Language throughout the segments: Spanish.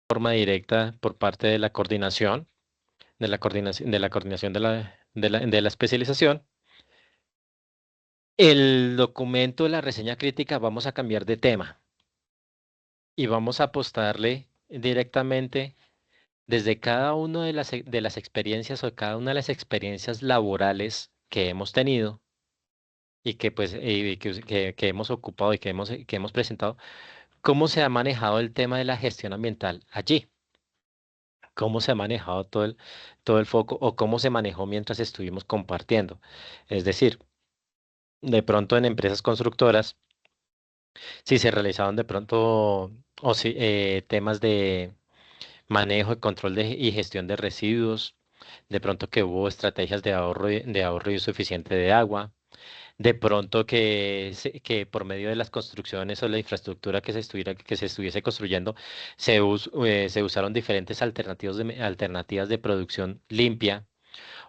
forma directa por parte de la coordinación, de la coordinación de la especialización. El documento de la reseña crítica vamos a cambiar de tema y vamos a apostarle directamente desde cada una de las experiencias o cada una de las experiencias laborales que hemos tenido y que pues que hemos ocupado y que hemos presentado, cómo se ha manejado el tema de la gestión ambiental allí, cómo se ha manejado todo el foco o cómo se manejó mientras estuvimos compartiendo. Es decir, de pronto en empresas constructoras, si se realizaron de pronto o si, temas de manejo y control y gestión de residuos, de pronto que hubo estrategias de ahorro y uso eficiente de agua, de pronto que por medio de las construcciones o la infraestructura que se estuviese construyendo, se usaron diferentes alternativas de producción limpia,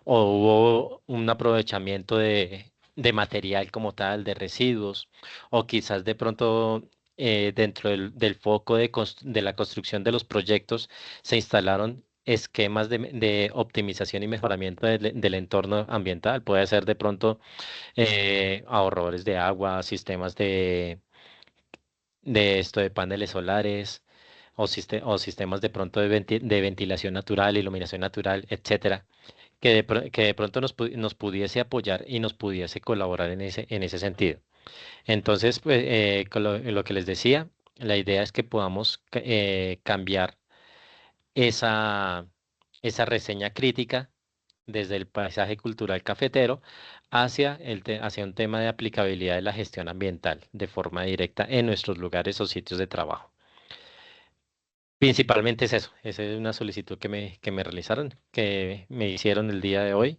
o hubo un aprovechamiento de material como tal, de residuos, o quizás de pronto dentro del foco de la construcción de los proyectos se instalaron esquemas de optimización y mejoramiento del entorno ambiental. Puede ser de pronto ahorradores de agua, sistemas de paneles solares o sistemas de pronto de ventilación natural, iluminación natural, etcétera, que de pronto nos pudiese apoyar y nos pudiese colaborar en ese sentido. Entonces, pues, con lo que les decía, la idea es que podamos cambiar esa reseña crítica desde el paisaje cultural cafetero hacia un tema de aplicabilidad de la gestión ambiental de forma directa en nuestros lugares o sitios de trabajo. Principalmente es eso, esa es una solicitud que me realizaron, que me hicieron el día de hoy.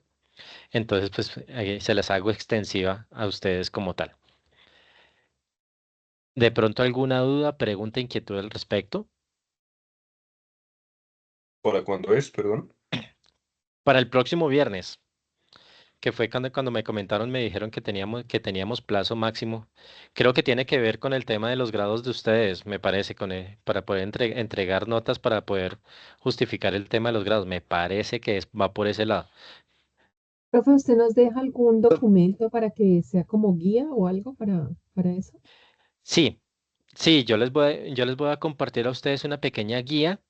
Entonces, pues se las hago extensiva a ustedes como tal. ¿De pronto alguna duda, pregunta, inquietud al respecto? ¿Para cuándo es, perdón? Para el próximo viernes, que fue cuando me comentaron, me dijeron que teníamos plazo máximo. Creo que tiene que ver con el tema de los grados de ustedes, me parece, para poder entregar notas, para poder justificar el tema de los grados. Me parece que va por ese lado. Profe, ¿usted nos deja algún documento para que sea como guía o algo para eso? Sí, sí, yo les voy a compartir a ustedes una pequeña guía,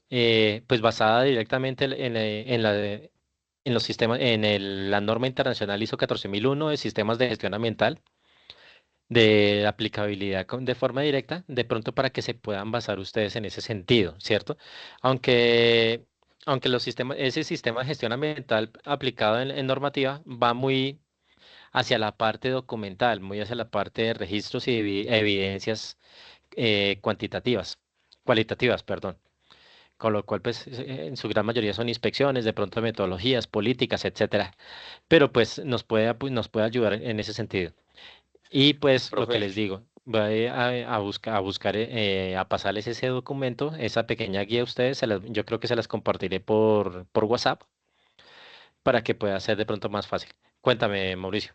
pues basada directamente en los sistemas, la norma internacional ISO 14001 de sistemas de gestión ambiental, de aplicabilidad de forma directa, de pronto para que se puedan basar ustedes en ese sentido, ¿cierto? Aunque, aunque ese sistema de gestión ambiental aplicado en normativa va muy hacia la parte documental, muy hacia la parte de registros y evidencias cualitativas, perdón. Con lo cual, pues, en su gran mayoría son inspecciones, de pronto metodologías, políticas, etcétera. Pero pues nos puede ayudar en ese sentido. Y pues lo que Profe, les digo, voy a pasarles ese documento, esa pequeña guía a ustedes, yo creo que se las compartiré por WhatsApp para que pueda ser de pronto más fácil. Cuéntame, Mauricio.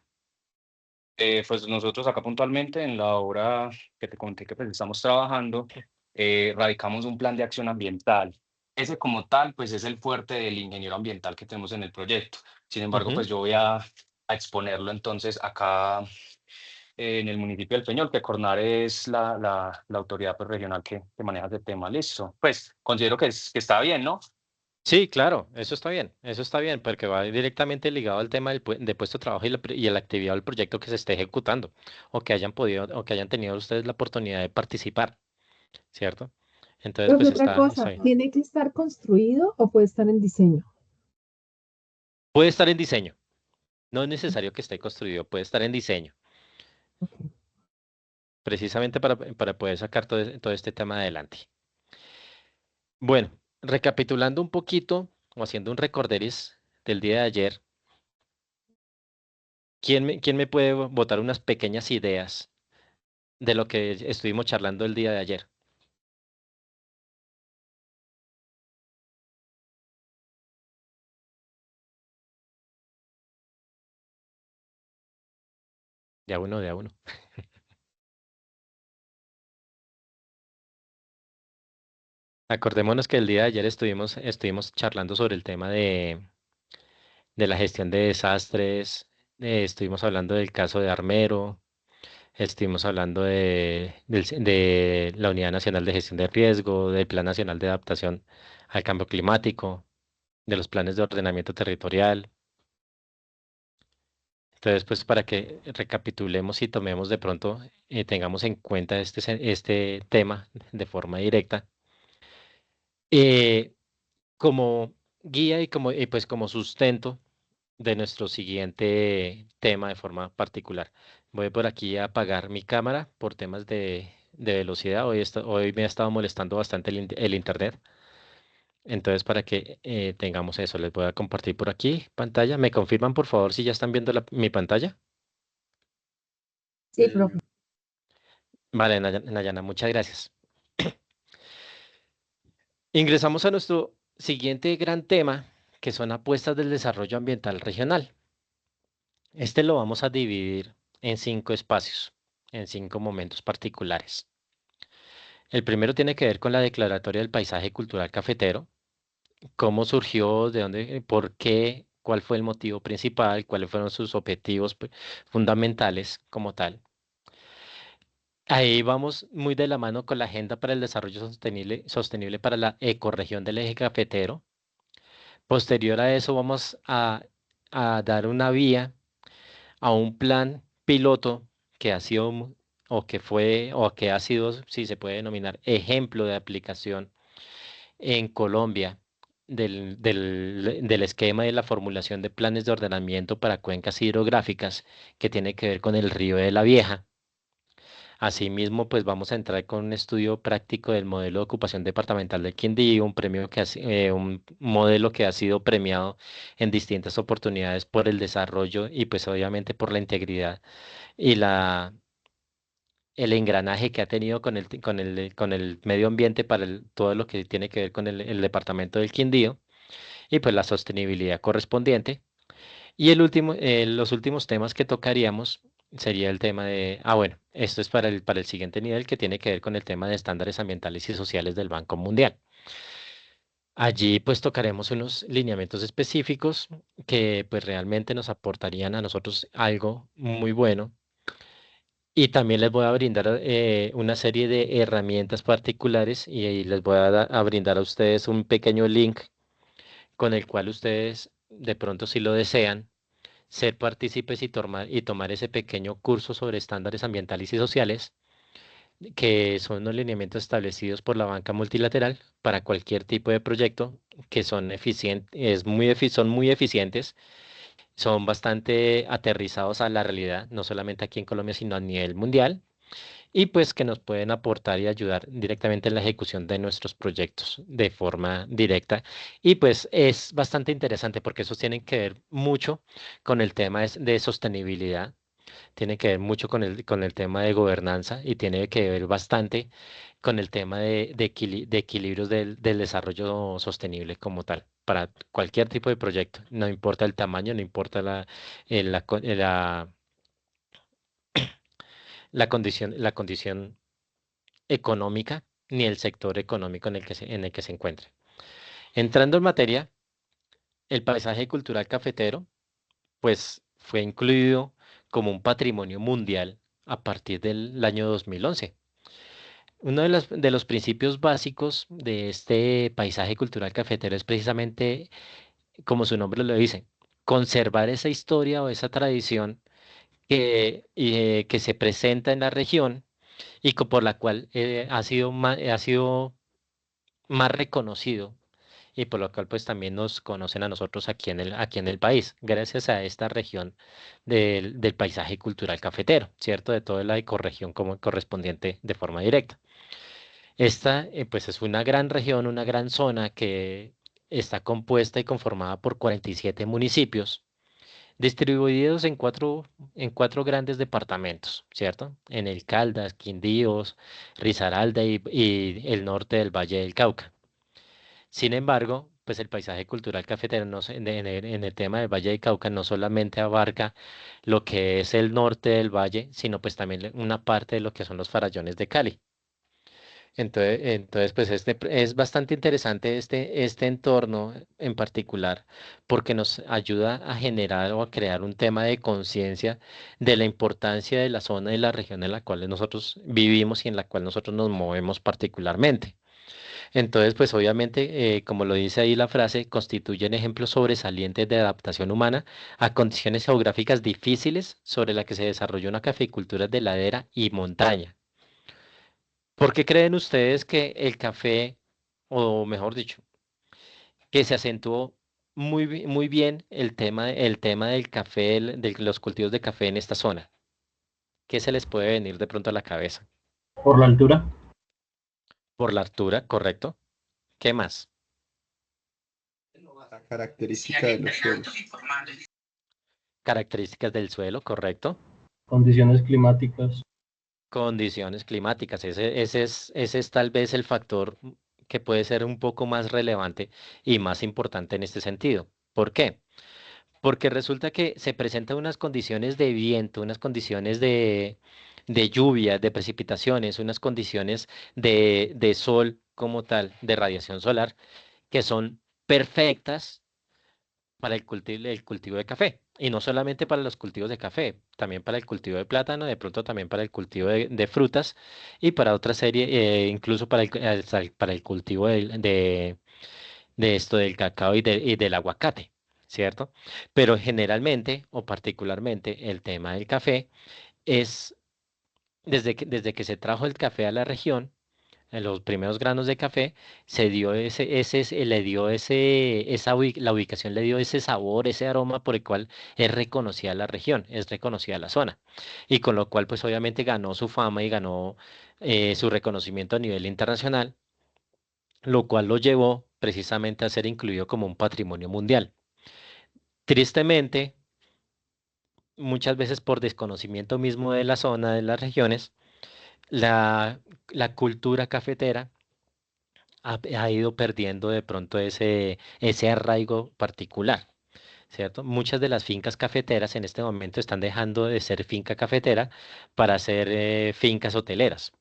Pues nosotros acá puntualmente en la obra que te conté que pues estamos trabajando, radicamos un plan de acción ambiental. Ese como tal, pues es el fuerte del ingeniero ambiental que tenemos en el proyecto. Sin embargo, Ujú. pues yo voy a exponerlo entonces acá en el municipio del Peñol, que Cornar es la autoridad pues, regional que maneja ese tema. Listo. Pues considero que está bien, ¿no? Sí, claro, eso está bien, porque va directamente ligado al tema de puesto de trabajo y la actividad del proyecto que se esté ejecutando, o que hayan tenido ustedes la oportunidad de participar, ¿cierto? Entonces, Profe, pues otra está cosa, bien. ¿tiene que estar construido o puede estar en diseño? Puede estar en diseño, no es necesario que esté construido, puede estar en diseño, Ok. precisamente para poder sacar todo este tema adelante. Bueno, recapitulando un poquito o haciendo un recorderis del día de ayer, ¿quién me puede botar unas pequeñas ideas de lo que estuvimos charlando el día de ayer? De a uno, de a uno. Acordémonos que el día de ayer estuvimos charlando sobre el tema de la gestión de desastres, estuvimos hablando del caso de Armero, estuvimos hablando de la Unidad Nacional de Gestión de Riesgo, del Plan Nacional de Adaptación al Cambio Climático, de los planes de ordenamiento territorial. Entonces, pues para que recapitulemos y tomemos de pronto, tengamos en cuenta este tema de forma directa, eh, como guía y pues como sustento de nuestro siguiente tema de forma particular. Voy por aquí a apagar mi cámara por temas de velocidad. Hoy me ha estado molestando bastante el internet. Entonces, para que tengamos eso, les voy a compartir por aquí pantalla. ¿Me confirman, por favor, si ya están viendo mi pantalla? Sí, profe. Vale, Nayana, muchas gracias. Ingresamos a nuestro siguiente gran tema, que son apuestas del desarrollo ambiental regional. Este lo vamos a dividir en 5 espacios, en 5 momentos particulares. El primero tiene que ver con la declaratoria del paisaje cultural cafetero, cómo surgió, de dónde, por qué, cuál fue el motivo principal, cuáles fueron sus objetivos fundamentales como tal. Ahí vamos muy de la mano con la Agenda para el Desarrollo Sostenible para la ecorregión del eje cafetero. Posterior a eso vamos a dar una vía a un plan piloto que ha sido o que fue o que ha sido, si se puede denominar, ejemplo de aplicación en Colombia del esquema de la formulación de planes de ordenamiento para cuencas hidrográficas que tiene que ver con el río de la Vieja. Asimismo, pues vamos a entrar con un estudio práctico del modelo de ocupación departamental del Quindío, un modelo que ha sido premiado en distintas oportunidades por el desarrollo y pues obviamente por la integridad y el engranaje que ha tenido con el medio ambiente para todo lo que tiene que ver con el departamento del Quindío y pues la sostenibilidad correspondiente. Y los últimos temas que tocaríamos sería el tema bueno, esto es para el siguiente nivel que tiene que ver con el tema de estándares ambientales y sociales del Banco Mundial. Allí pues tocaremos unos lineamientos específicos que pues realmente nos aportarían a nosotros algo muy bueno. Y también les voy a brindar una serie de herramientas particulares y ahí les voy a brindar a ustedes un pequeño link con el cual ustedes de pronto si lo desean ser partícipes y tomar ese pequeño curso sobre estándares ambientales y sociales, que son los lineamientos establecidos por la banca multilateral para cualquier tipo de proyecto, que son son muy eficientes, son bastante aterrizados a la realidad, no solamente aquí en Colombia, sino a nivel mundial, y pues que nos pueden aportar y ayudar directamente en la ejecución de nuestros proyectos de forma directa. Y pues es bastante interesante porque esos tienen que ver mucho con el tema de sostenibilidad, tiene que ver mucho con el tema de gobernanza y tiene que ver bastante con el tema de equilibrios del desarrollo sostenible como tal. Para cualquier tipo de proyecto, no importa el tamaño, no importa eh, la, co- eh, la, la condición económica ni el sector económico en el que se encuentre. Entrando en materia, el paisaje cultural cafetero, pues fue incluido como un patrimonio mundial a partir del año 2011. Uno de los principios básicos de este paisaje cultural cafetero es precisamente, como su nombre lo dice, conservar esa historia o esa tradición que se presenta en la región y por la cual ha sido más reconocido y por lo cual pues también nos conocen a nosotros aquí en el país, gracias a esta región del paisaje cultural cafetero, ¿cierto? De toda la ecorregión como correspondiente de forma directa. Esta pues es una gran región, una gran zona que está compuesta y conformada por 47 municipios distribuidos en cuatro grandes departamentos, ¿cierto? En el Caldas, Quindíos, Risaralda y el norte del Valle del Cauca. Sin embargo, pues el paisaje cultural cafetero en el tema del Valle del Cauca no solamente abarca lo que es el norte del valle, sino pues también una parte de lo que son los farallones de Cali. Entonces, pues es bastante interesante este entorno en particular, porque nos ayuda a generar o a crear un tema de conciencia de la importancia de la zona y la región en la cual nosotros vivimos y en la cual nosotros nos movemos particularmente. Entonces, pues obviamente, como lo dice ahí la frase, constituyen ejemplos sobresalientes de adaptación humana a condiciones geográficas difíciles sobre las que se desarrolló una caficultura de ladera y montaña. ¿Por qué creen ustedes que el café, o mejor dicho, que se acentuó muy bien el tema del café, de los cultivos de café en esta zona? ¿Qué se les puede venir de pronto a la cabeza? Por la altura. Por la altura, ¿correcto? ¿Qué más? La característica de los suelos. Características del suelo, ¿correcto? Condiciones climáticas. Condiciones climáticas. Ese es tal vez el factor que puede ser un poco más relevante y más importante en este sentido. ¿Por qué? Porque resulta que se presentan unas condiciones de viento, unas condiciones de lluvia, de precipitaciones, unas condiciones de sol como tal, de radiación solar, que son perfectas para el cultivo de café. Y no solamente para los cultivos de café, también para el cultivo de plátano, de pronto también para el cultivo de frutas y para otra serie, incluso para el cultivo de esto del cacao y del aguacate, ¿cierto? Pero generalmente o particularmente el tema del café es desde que se trajo el café a la región, en los primeros granos de café, le dio la ubicación le dio ese sabor, ese aroma por el cual es reconocida la región, es reconocida la zona. Y con lo cual, pues obviamente ganó su fama y ganó su reconocimiento a nivel internacional, lo cual lo llevó precisamente a ser incluido como un patrimonio mundial. Tristemente, muchas veces por desconocimiento mismo de la zona, de las regiones, la cultura cafetera ha ido perdiendo de pronto ese arraigo particular, ¿cierto? Muchas de las fincas cafeteras en este momento están dejando de ser finca cafetera para ser fincas hoteleras.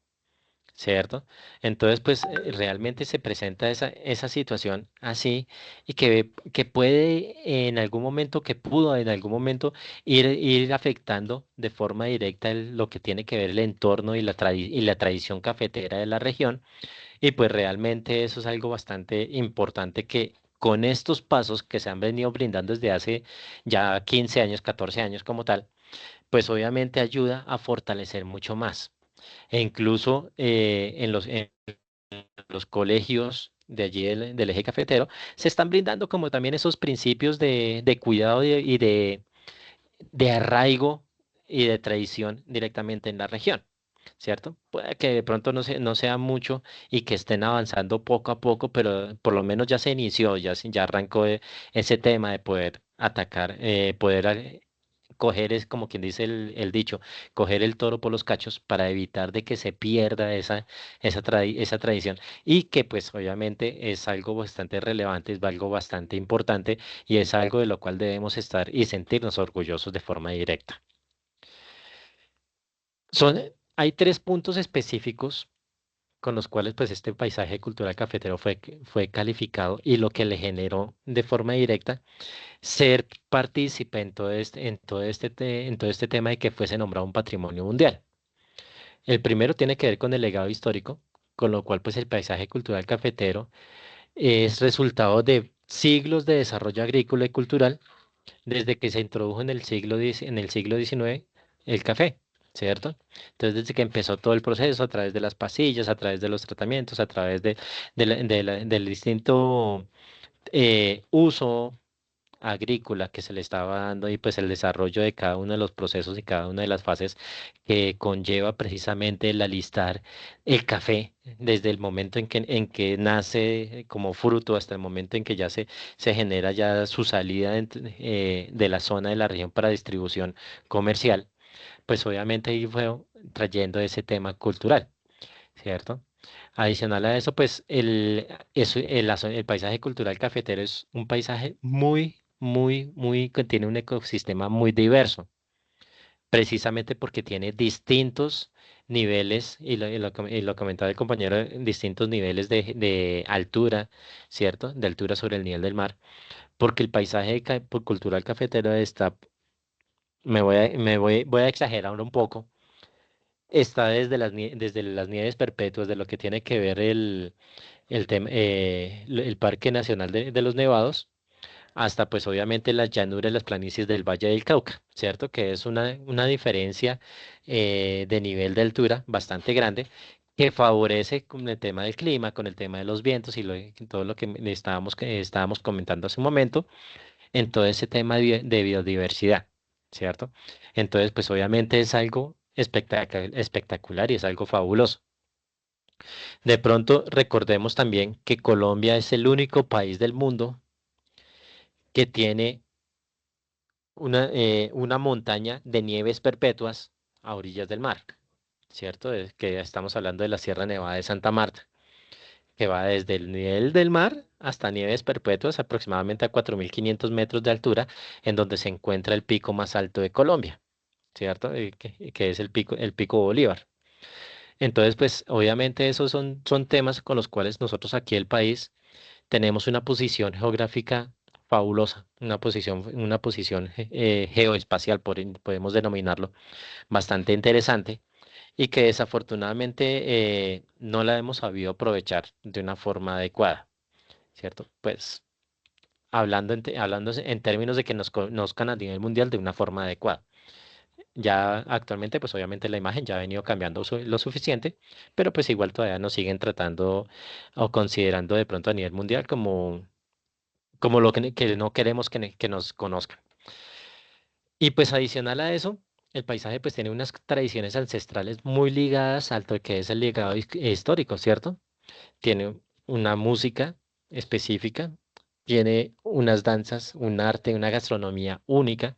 ¿Cierto? Entonces, pues realmente se presenta esa situación así y que puede en algún momento, que pudo en algún momento ir afectando de forma directa lo que tiene que ver el entorno y la tradición cafetera de la región. Y pues realmente eso es algo bastante importante que con estos pasos que se han venido brindando desde hace ya 15 años, 14 años como tal, pues obviamente ayuda a fortalecer mucho más. E incluso en los colegios de allí del eje cafetero se están brindando como también esos principios de cuidado de arraigo y de tradición directdirectamente en la región, ¿cierto? Puede que de pronto no sea mucho y que estén avanzando poco a poco, pero por lo menos ya se inició, ya arrancó ese tema de poder atacar, coger es como quien dice el dicho, coger el toro por los cachos para evitar de que se pierda esa tradición y que pues obviamente es algo bastante relevante, es algo bastante importante y es algo de lo cual debemos estar y sentirnos orgullosos de forma directa. Hay tres puntos específicos con los cuales pues este paisaje cultural cafetero fue calificado y lo que le generó de forma directa ser partícipe en todo este tema de que fuese nombrado un patrimonio mundial. El primero tiene que ver con el legado histórico, con lo cual pues el paisaje cultural cafetero es resultado de siglos de desarrollo agrícola y cultural desde que se introdujo en el siglo XIX el café, ¿cierto? Entonces, desde que empezó todo el proceso, a través de las pasillas, a través de los tratamientos, a través del distinto uso agrícola que se le estaba dando y pues el desarrollo de cada uno de los procesos y cada una de las fases que conlleva precisamente el alistar el café desde el momento en que nace como fruto hasta el momento en que ya se genera ya su salida de la zona de la región para distribución comercial, pues obviamente ahí fue trayendo ese tema cultural, ¿cierto? Adicional a eso, pues el paisaje cultural cafetero es un paisaje que tiene un ecosistema muy diverso. precisamente porque tiene distintos niveles, y lo comentaba el compañero, distintos niveles de altura, ¿cierto? De altura sobre el nivel del mar, porque el paisaje cultural cafetero está, voy a exagerar un poco, está desde las nieves perpetuas, de lo que tiene que ver el Parque Nacional de los Nevados, hasta pues obviamente las llanuras, las planicies del Valle del Cauca, ¿cierto? Que es una diferencia de nivel de altura bastante grande que favorece con el tema del clima, con el tema de los vientos y todo lo que estábamos comentando hace un momento, en todo ese tema de biodiversidad, ¿cierto? Entonces, pues obviamente es algo espectacular y es algo fabuloso. De pronto, recordemos también que Colombia es el único país del mundo que tiene una montaña de nieves perpetuas a orillas del mar, ¿cierto? Es que ya estamos hablando de la Sierra Nevada de Santa Marta, que va desde el nivel del mar hasta nieves perpetuas aproximadamente a 4.500 metros de altura, en donde se encuentra el pico más alto de Colombia, ¿cierto? Que es el pico Bolívar. Entonces, pues obviamente esos son temas con los cuales nosotros aquí el país tenemos una posición geográfica fabulosa, una posición geoespacial, podemos denominarlo, bastante interesante y que desafortunadamente no la hemos sabido aprovechar de una forma adecuada, ¿cierto? Pues hablando en términos de que nos conozcan a nivel mundial de una forma adecuada. Ya actualmente, pues obviamente la imagen ya ha venido cambiando lo suficiente, pero pues igual todavía nos siguen tratando o considerando de pronto a nivel mundial como lo que no queremos que nos conozcan. Y pues adicional a eso, el paisaje pues tiene unas tradiciones ancestrales muy ligadas al lo que es el legado histórico, ¿cierto? Tiene una música específica, tiene unas danzas, un arte, una gastronomía única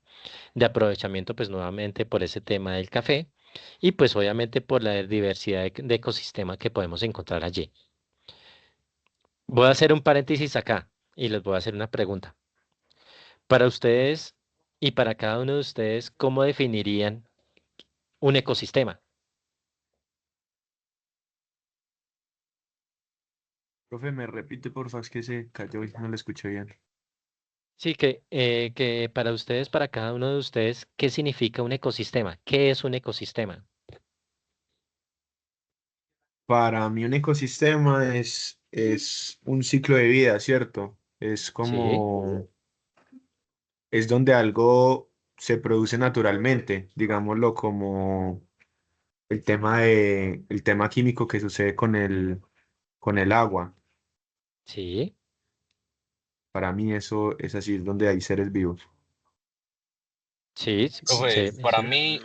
de aprovechamiento pues nuevamente por ese tema del café y pues obviamente por la diversidad de ecosistema que podemos encontrar allí. Voy a hacer un paréntesis acá y les voy a hacer una pregunta. Para ustedes y para cada uno de ustedes, ¿cómo definirían un ecosistema? Profe, me repite porfa, es que se cayó y no lo escuché bien. Sí, que para ustedes, para cada uno de ustedes, ¿qué significa un ecosistema? ¿Qué es un ecosistema? Para mí un ecosistema es un ciclo de vida, ¿cierto? Sí, Es donde algo se produce naturalmente, digámoslo como el tema químico que sucede con el agua. sí, Para mí eso es así, es donde hay seres vivos. sí, Profe, sí, para sí. mí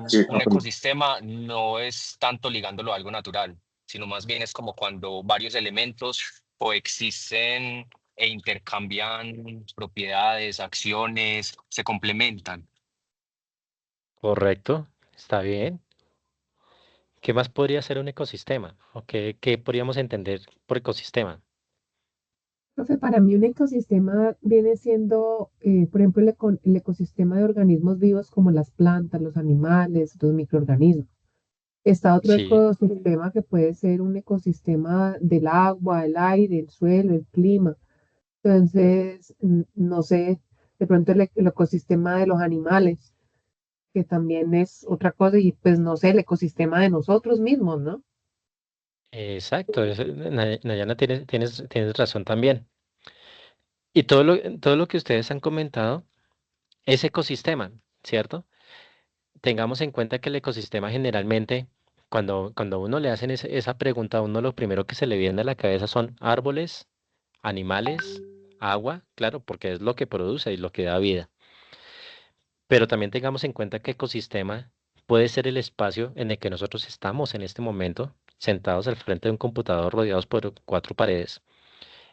Sí, un ecosistema no es tanto ligándolo a algo natural, sino más bien es como cuando varios elementos coexisten e intercambian propiedades, acciones, se complementan. Correcto, está bien. ¿Qué más podría ser un ecosistema? ¿O qué podríamos entender por ecosistema? Profe, para mí un ecosistema viene siendo, por ejemplo, el ecosistema de organismos vivos como las plantas, los animales, los microorganismos. Está otro Sí, ecosistema que puede ser un ecosistema del agua, el aire, el suelo, el clima. Entonces, no sé, de pronto el ecosistema de los animales, que también es otra cosa, y pues no sé, el ecosistema de nosotros mismos, ¿no? exacto. Nayana, tienes razón también. Y todo lo que ustedes han comentado es ecosistema, ¿cierto? Tengamos en cuenta que el ecosistema generalmente, cuando a uno le hacen esa pregunta, a uno lo primero que se le viene a la cabeza son árboles, animales, agua, claro, porque es lo que produce y lo que da vida. Pero también tengamos en cuenta que ecosistema puede ser el espacio en el que nosotros estamos en este momento, sentados al frente de un computador rodeados por cuatro paredes.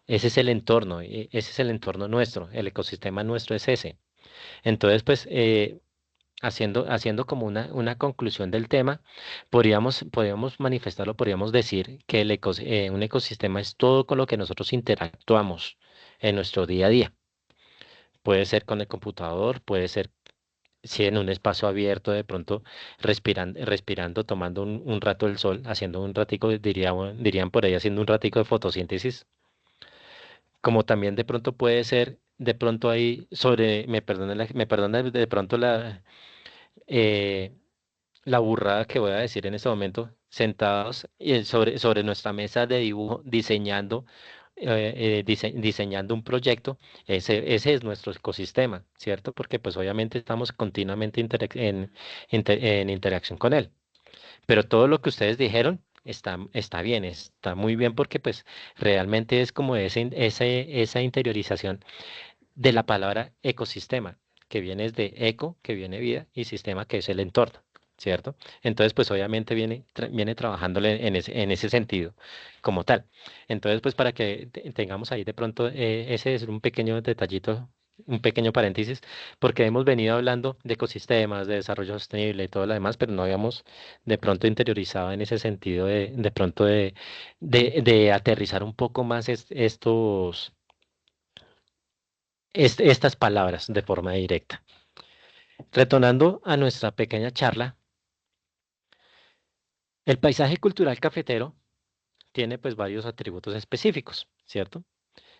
Ese es el entorno, ese es el entorno nuestro, el ecosistema nuestro es ese. Entonces, pues, haciendo como una conclusión del tema, podríamos manifestarlo, podríamos decir que un ecosistema es todo con lo que nosotros interactuamos en nuestro día a día. Puede ser con el computador, puede ser sí, en un espacio abierto, de pronto respirando, tomando un rato el sol, haciendo un ratico, dirían por ahí, haciendo un ratico de fotosíntesis, como también de pronto puede ser, de pronto ahí me perdona de pronto eh, la burrada que voy a decir en este momento, sentados sobre nuestra mesa de dibujo, diseñando un proyecto, ese es nuestro ecosistema, ¿cierto? Porque pues obviamente estamos continuamente en interacción con él. Pero todo lo que ustedes dijeron está bien, está muy bien porque pues realmente es como esa interiorización de la palabra ecosistema, que viene de eco, que viene vida, y sistema, que es el entorno, ¿cierto? Entonces, pues obviamente viene trabajándole en ese sentido como tal. Entonces, pues para que tengamos ahí de pronto, ese es un pequeño detallito. Un pequeño paréntesis, porque hemos venido hablando de ecosistemas, de desarrollo sostenible y todo lo demás, pero no habíamos de pronto interiorizado en ese sentido de pronto de aterrizar un poco más estas palabras de forma directa. Retornando a nuestra pequeña charla, el paisaje cultural cafetero tiene pues varios atributos específicos, ¿cierto?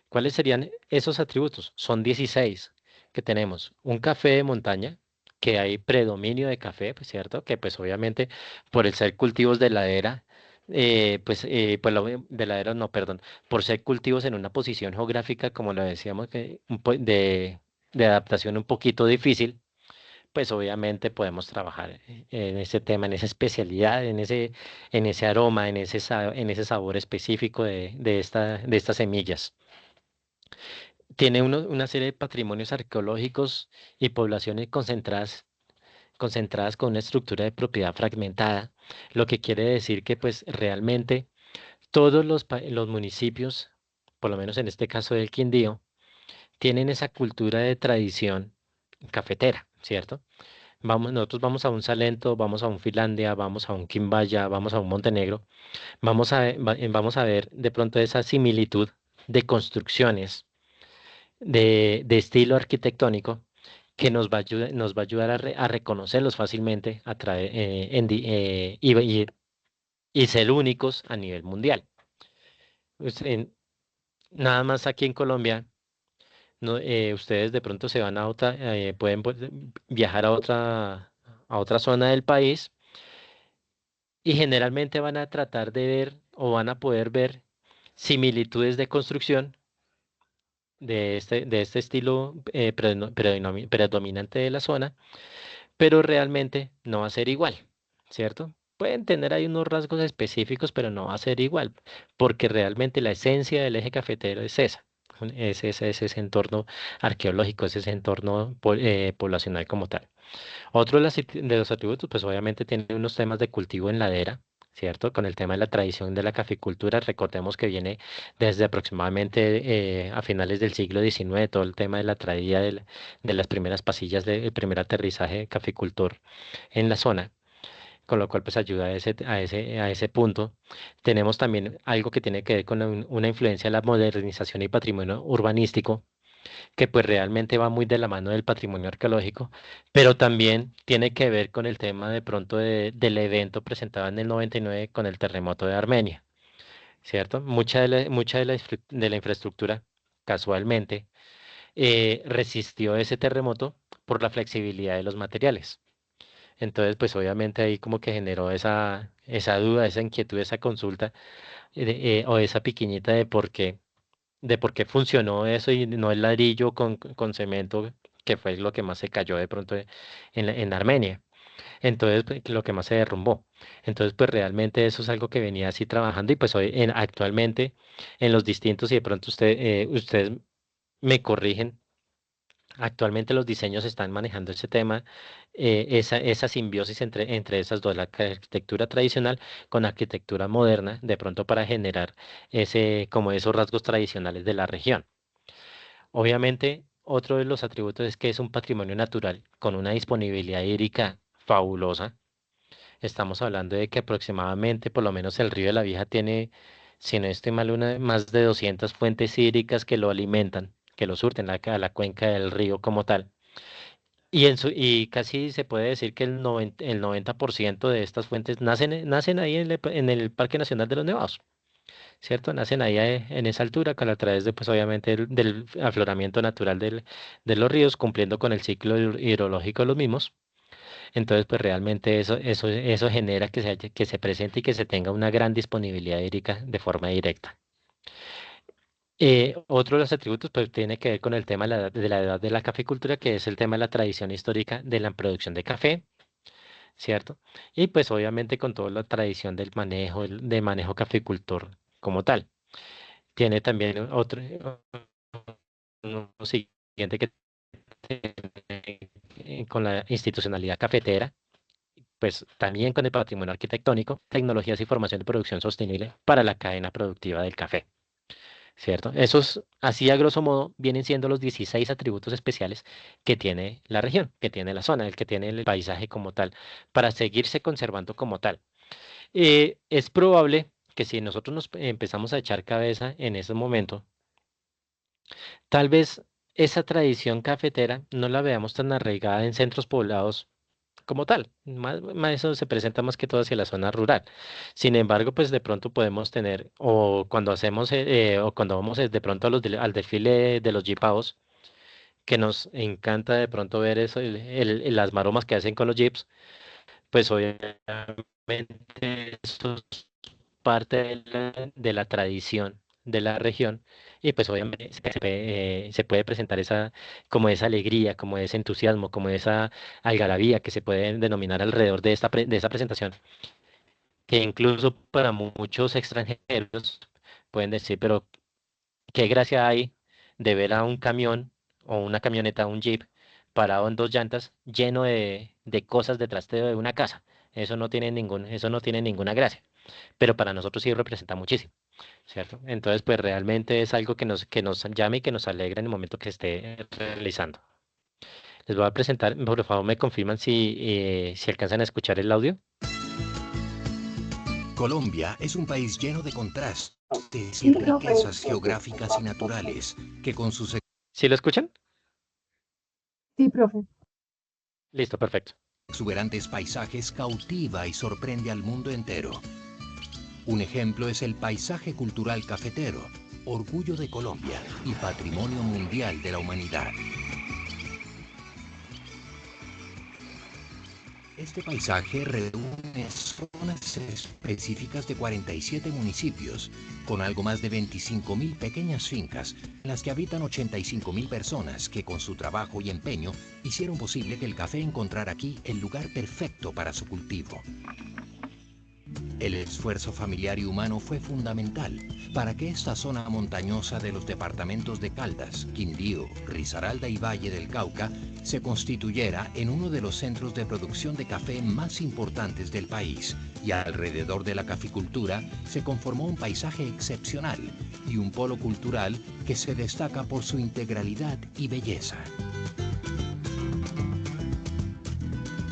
¿Cuáles serían esos atributos? Son 16 que tenemos. Un café de montaña, que hay predominio de café, pues, ¿cierto? Que pues obviamente por el ser cultivos de ladera, de ladera no, perdón, por ser cultivos en una posición geográfica, como lo decíamos, de adaptación un poquito difícil, pues obviamente podemos trabajar en ese tema, en esa especialidad, en ese aroma, en ese sabor específico de estas semillas. Tiene una serie de patrimonios arqueológicos y poblaciones concentradas con una estructura de propiedad fragmentada, lo que quiere decir que pues realmente todos los municipios, por lo menos en este caso del Quindío, tienen esa cultura de tradición cafetera, ¿cierto? Nosotros vamos a un Salento, vamos a un Finlandia, vamos a un Quimbaya, vamos a un Montenegro, vamos a ver de pronto esa similitud de construcciones de estilo arquitectónico que nos va a ayudar a reconocerlos fácilmente y ser únicos a nivel mundial. Pues, nada más aquí en Colombia, no, ustedes de pronto se van pueden viajar a otra zona del país y generalmente van a tratar de ver o van a poder ver similitudes de construcción de este estilo predominante de la zona, pero realmente no va a ser igual, ¿cierto? Pueden tener ahí unos rasgos específicos, pero no va a ser igual, porque realmente la esencia del eje cafetero es esa. Es ese entorno arqueológico, es ese entorno poblacional como tal. Otro de los atributos, pues obviamente tiene unos temas de cultivo en ladera, ¿cierto? Con el tema de la tradición de la caficultura, recordemos que viene desde aproximadamente a finales del siglo XIX, todo el tema de la traída de las primeras pasillas del primer aterrizaje de caficultor en la zona, con lo cual pues ayuda a ese punto. Tenemos también algo que tiene que ver con una influencia de la modernización y patrimonio urbanístico que pues realmente va muy de la mano del patrimonio arqueológico, pero también tiene que ver con el tema de pronto del evento presentado en el 99 con el terremoto de Armenia, ¿cierto? Mucha de la infraestructura, casualmente, resistió ese terremoto por la flexibilidad de los materiales. Entonces, pues obviamente ahí como que generó esa duda, esa inquietud, esa consulta, o esa piquiñita de por qué funcionó eso y no el ladrillo con cemento, que fue lo que más se cayó de pronto en Armenia. Entonces, pues, lo que más se derrumbó. Entonces, pues realmente eso es algo que venía así trabajando y pues hoy actualmente en los distintos, y de pronto ustedes me corrigen. Actualmente los diseños están manejando ese tema, esa simbiosis entre esas dos, la arquitectura tradicional con arquitectura moderna, de pronto para generar como esos rasgos tradicionales de la región. Obviamente, otro de los atributos es que es un patrimonio natural con una disponibilidad hídrica fabulosa. Estamos hablando de que aproximadamente, por lo menos el río de la Vieja tiene, si no estoy mal, más de 200 fuentes hídricas que lo alimentan, que lo surten a la cuenca del río como tal. Y casi se puede decir que el 90% de estas fuentes nacen ahí en el Parque Nacional de los Nevados, ¿cierto? Nacen ahí en esa altura, a través de, pues obviamente, del afloramiento natural de los ríos, cumpliendo con el ciclo hidrológico de los mismos. Entonces, pues realmente eso genera que se presente y que se tenga una gran disponibilidad hídrica de forma directa. Otro de los atributos pues tiene que ver con el tema de la edad de la caficultura, que es el tema de la tradición histórica de la producción de café, ¿cierto? Y pues obviamente con toda la tradición del manejo, de manejo caficultor como tal. Tiene también uno siguiente que tiene, con la institucionalidad cafetera, pues también con el patrimonio arquitectónico, tecnologías y formación de producción sostenible para la cadena productiva del café. ¿Cierto? Esos, así a grosso modo, vienen siendo los 16 atributos especiales que tiene la región, que tiene la zona, el que tiene el paisaje como tal, para seguirse conservando como tal. Es probable que si nosotros nos empezamos a echar cabeza en ese momento, tal vez esa tradición cafetera no la veamos tan arraigada en centros poblados como tal. Más eso se presenta más que todo hacia la zona rural. Sin embargo, pues de pronto podemos tener, o cuando hacemos, o cuando vamos de pronto al desfile de los jeepaos, que nos encanta de pronto ver eso, las maromas que hacen con los jeeps, pues obviamente eso es parte de la tradición de la región. Y pues obviamente se puede presentar como esa alegría, como ese entusiasmo, como esa algarabía que se puede denominar alrededor de de esa presentación, que incluso para muchos extranjeros pueden decir, pero ¿qué gracia hay de ver a un camión o una camioneta, un jeep, parado en dos llantas, lleno de cosas de trasteo de una casa? Eso no tiene ninguna gracia, pero para nosotros sí representa muchísimo, ¿cierto? Entonces, pues realmente es algo que nos llame y que nos alegra en el momento que esté realizando. Les voy a presentar, por favor, me confirman si alcanzan a escuchar el audio. Colombia es un país lleno de contrastes y Sí, profe. riquezas geográficas y naturales, que con sus ¿Sí lo escuchan? Sí, profe. Listo, perfecto. exuberantes paisajes cautiva y sorprende al mundo entero. Un ejemplo es el paisaje cultural cafetero, orgullo de Colombia y patrimonio mundial de la humanidad. Este paisaje reúne zonas específicas de 47 municipios, con algo más de 25.000 pequeñas fincas, en las que habitan 85.000 personas que con su trabajo y empeño hicieron posible que el café encontrara aquí el lugar perfecto para su cultivo. El esfuerzo familiar y humano fue fundamental para que esta zona montañosa de los departamentos de Caldas, Quindío, Risaralda y Valle del Cauca se constituyera en uno de los centros de producción de café más importantes del país, y alrededor de la caficultura se conformó un paisaje excepcional y un polo cultural que se destaca por su integralidad y belleza.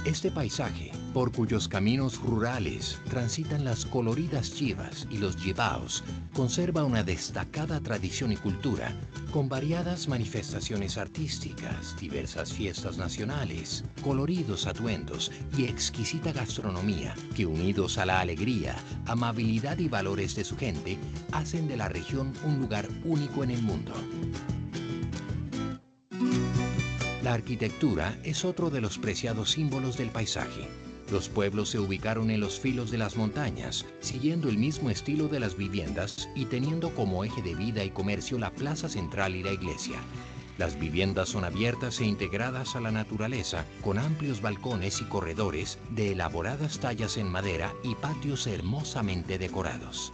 Este paisaje, por cuyos caminos rurales transitan las coloridas chivas y los jibaos, conserva una destacada tradición y cultura, con variadas manifestaciones artísticas, diversas fiestas nacionales, coloridos atuendos y exquisita gastronomía, que unidos a la alegría, amabilidad y valores de su gente, hacen de la región un lugar único en el mundo. La arquitectura es otro de los preciados símbolos del paisaje. Los pueblos se ubicaron en los filos de las montañas, siguiendo el mismo estilo de las viviendas y teniendo como eje de vida y comercio la plaza central y la iglesia. Las viviendas son abiertas e integradas a la naturaleza, con amplios balcones y corredores de elaboradas tallas en madera y patios hermosamente decorados.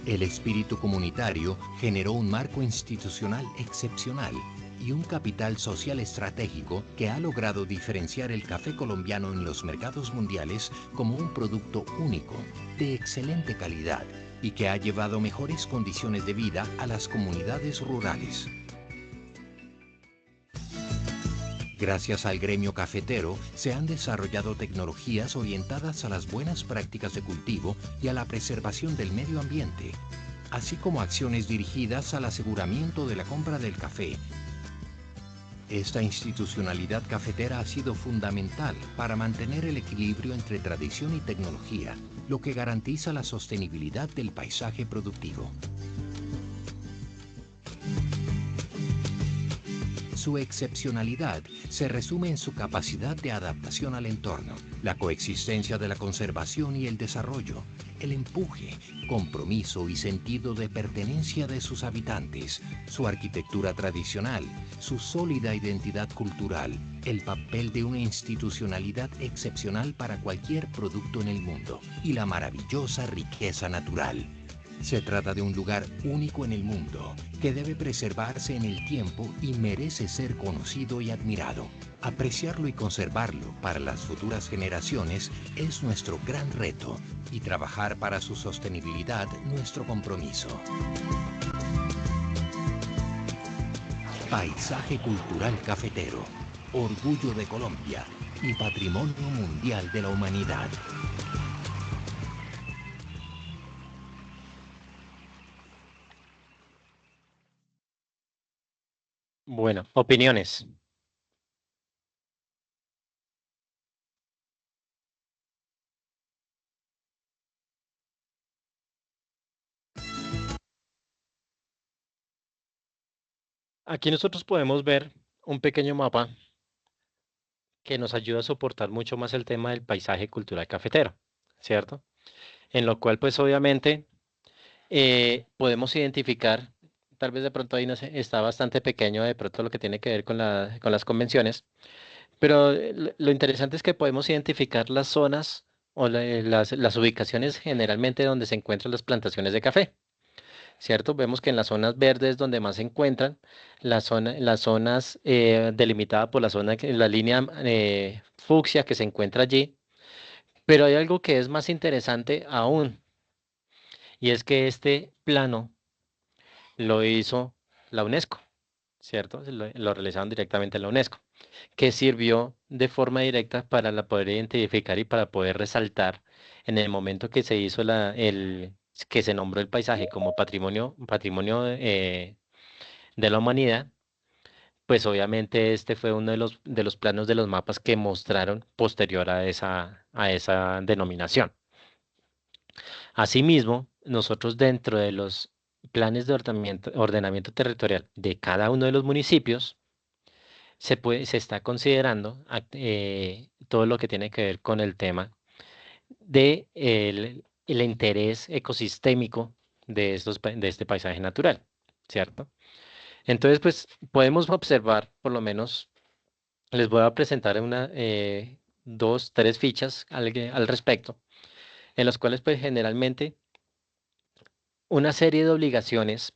El espíritu comunitario generó un marco institucional excepcional y un capital social estratégico que ha logrado diferenciar el café colombiano en los mercados mundiales como un producto único, de excelente calidad, y que ha llevado mejores condiciones de vida a las comunidades rurales. Gracias al gremio cafetero, se han desarrollado tecnologías orientadas a las buenas prácticas de cultivo y a la preservación del medio ambiente, así como acciones dirigidas al aseguramiento de la compra del café Esta institucionalidad cafetera ha sido fundamental para mantener el equilibrio entre tradición y tecnología, lo que garantiza la sostenibilidad del paisaje productivo. Su excepcionalidad se resume en su capacidad de adaptación al entorno, la coexistencia de la conservación y el desarrollo, el empuje, compromiso y sentido de pertenencia de sus habitantes, su arquitectura tradicional, su sólida identidad cultural, el papel de una institucionalidad excepcional para cualquier producto en el mundo y la maravillosa riqueza natural. Se trata de un lugar único en el mundo, que debe preservarse en el tiempo y merece ser conocido y admirado. Apreciarlo y conservarlo para las futuras generaciones es nuestro gran reto y trabajar para su sostenibilidad nuestro compromiso. Paisaje cultural cafetero, orgullo de Colombia y patrimonio mundial de la humanidad. Bueno, opiniones. Aquí nosotros podemos ver un pequeño mapa que nos ayuda a soportar mucho más el tema del paisaje cultural cafetero, ¿cierto? En lo cual, pues obviamente, podemos identificar, tal vez de pronto ahí no sé, está bastante pequeño de pronto lo que tiene que ver con las convenciones, pero lo interesante es que podemos identificar las zonas o las ubicaciones generalmente donde se encuentran las plantaciones de café. ¿Cierto? Vemos que en las zonas verdes donde más se encuentran, las zonas delimitadas por la línea fucsia que se encuentra allí, pero hay algo que es más interesante aún, y es que este plano lo hizo la UNESCO, ¿cierto? Lo realizaron directamente en la UNESCO, que sirvió de forma directa para poder identificar y para poder resaltar en el momento que se hizo que se nombró el paisaje como patrimonio de la humanidad, pues obviamente este fue uno de los planos de los mapas que mostraron posterior a esa denominación. Asimismo, nosotros dentro de los planes de ordenamiento territorial de cada uno de los municipios, se está considerando todo lo que tiene que ver con el tema de el interés ecosistémico de este paisaje natural, ¿cierto? Entonces, pues podemos observar, por lo menos, les voy a presentar dos, tres fichas al respecto, en los cuales, pues generalmente, una serie de obligaciones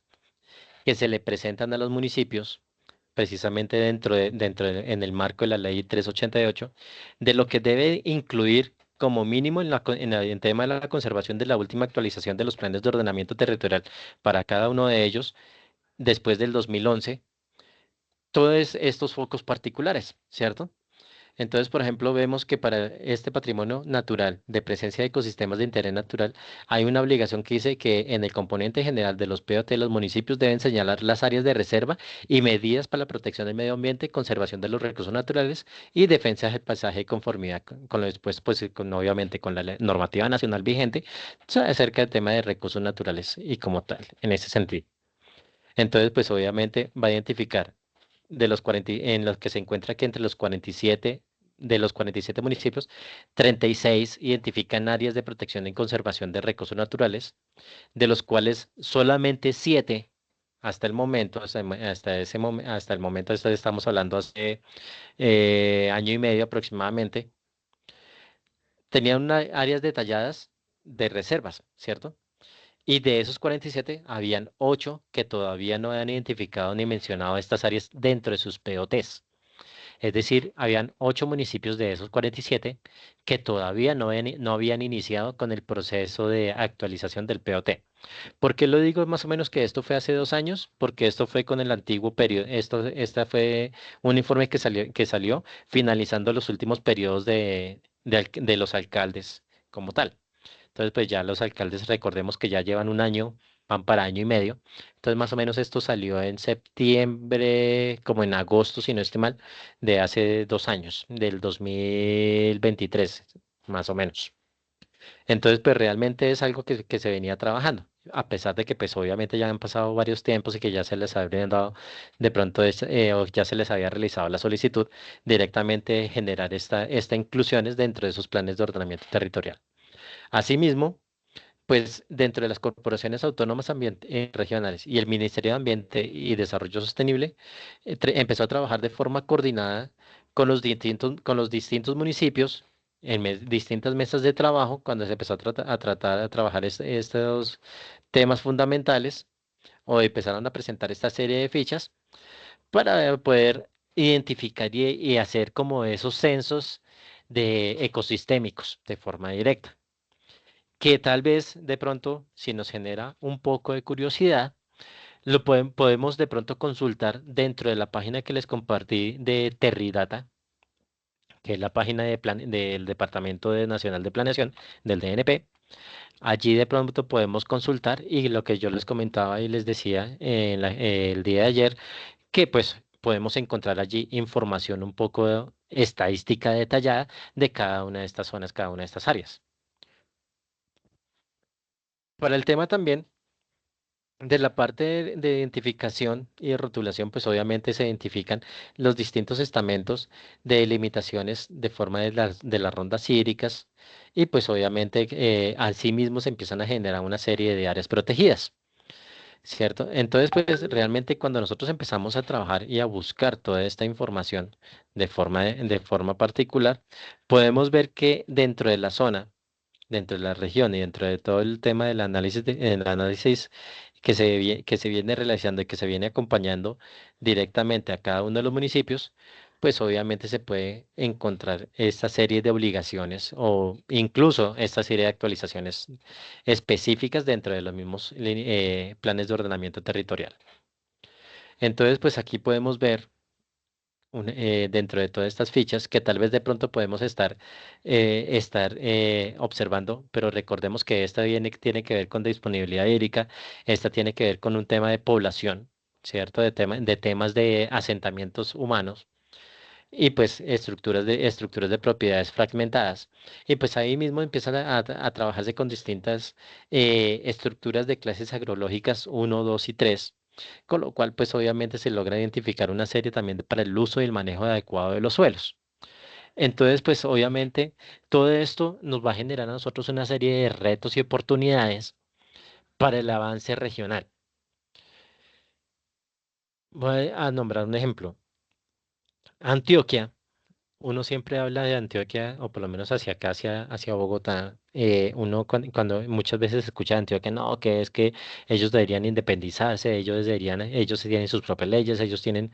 que se le presentan a los municipios, precisamente en el marco de la ley 388, de lo que debe incluir como mínimo en tema de la conservación de la última actualización de los planes de ordenamiento territorial para cada uno de ellos después del 2011, todos estos focos particulares, ¿cierto? Entonces, por ejemplo, vemos que para este patrimonio natural de presencia de ecosistemas de interés natural, hay una obligación que dice que en el componente general de los POT, los municipios deben señalar las áreas de reserva y medidas para la protección del medio ambiente, conservación de los recursos naturales y defensa del paisaje de conformidad con lo después, pues obviamente con la normativa nacional vigente acerca del tema de recursos naturales y como tal, en ese sentido. Entonces, pues obviamente va a identificar en los que se encuentra que entre los 47, de los 47 municipios, 36 identifican áreas de protección y conservación de recursos naturales, de los cuales solamente 7 hasta el momento, hasta el momento, estamos hablando hace año y medio aproximadamente, tenían áreas detalladas de reservas, ¿cierto? Y de esos 47, habían 8 que todavía no habían identificado ni mencionado estas áreas dentro de sus POTs. Es decir, habían 8 municipios de esos 47 que todavía no habían iniciado con el proceso de actualización del POT. ¿Por qué lo digo más o menos que esto fue hace 2 años? Porque esto fue con el antiguo periodo, esta fue un informe que salió finalizando los últimos periodos de los alcaldes como tal. Entonces, pues ya los alcaldes, recordemos que ya llevan un año van para año y medio. Entonces, más o menos esto salió en septiembre, como en agosto, si no estoy mal, de hace 2 años, del 2023, más o menos. Entonces, pues realmente es algo que se venía trabajando, a pesar de que pues obviamente ya han pasado varios tiempos y que ya se les habrían dado de pronto o ya se les había realizado la solicitud directamente generar esta inclusiones dentro de esos planes de ordenamiento territorial. Asimismo, pues dentro de las corporaciones autónomas regionales y el Ministerio de Ambiente y Desarrollo Sostenible empezó a trabajar de forma coordinada con los distintos municipios en distintas mesas de trabajo cuando se empezó a trabajar estos temas fundamentales o empezaron a presentar esta serie de fichas para poder identificar y hacer como esos censos de ecosistémicos de forma directa que tal vez de pronto, si nos genera un poco de curiosidad, podemos de pronto consultar dentro de la página que les compartí de Terridata, que es la página del Nacional de Planeación, del DNP. Allí de pronto podemos consultar y lo que yo les comentaba y les decía el día de ayer, que pues podemos encontrar allí información un poco estadística detallada de cada una de estas zonas, cada una de estas áreas. Para el tema también de la parte de identificación y de rotulación, pues obviamente se identifican los distintos estamentos de delimitaciones de forma de las rondas hídricas y pues obviamente asimismo se empiezan a generar una serie de áreas protegidas, ¿cierto? Entonces, pues realmente cuando nosotros empezamos a trabajar y a buscar toda esta información de forma particular, podemos ver que dentro de la zona, dentro de la región y dentro de todo el tema del análisis, el análisis que se viene realizando y que se viene acompañando directamente a cada uno de los municipios, pues obviamente se puede encontrar esta serie de obligaciones o incluso esta serie de actualizaciones específicas dentro de los mismos planes de ordenamiento territorial. Entonces, pues aquí podemos ver dentro de todas estas fichas que tal vez de pronto podemos estar observando, pero recordemos que esta tiene que ver con disponibilidad hídrica, esta tiene que ver con un tema de población, ¿cierto? De temas de asentamientos humanos y pues estructuras de propiedades fragmentadas. Y pues ahí mismo empiezan a trabajarse con distintas estructuras de clases agrológicas uno 2 y 3 con lo cual pues obviamente se logra identificar una serie también para el uso y el manejo adecuado de los suelos. Entonces pues obviamente todo esto nos va a generar a nosotros una serie de retos y oportunidades para el avance regional. Voy a nombrar un ejemplo. Antioquia. Uno siempre habla de Antioquia, o por lo menos hacia acá, hacia Bogotá. Uno cuando muchas veces escucha de Antioquia, no, que es que ellos deberían independizarse, ellos tienen sus propias leyes, ellos tienen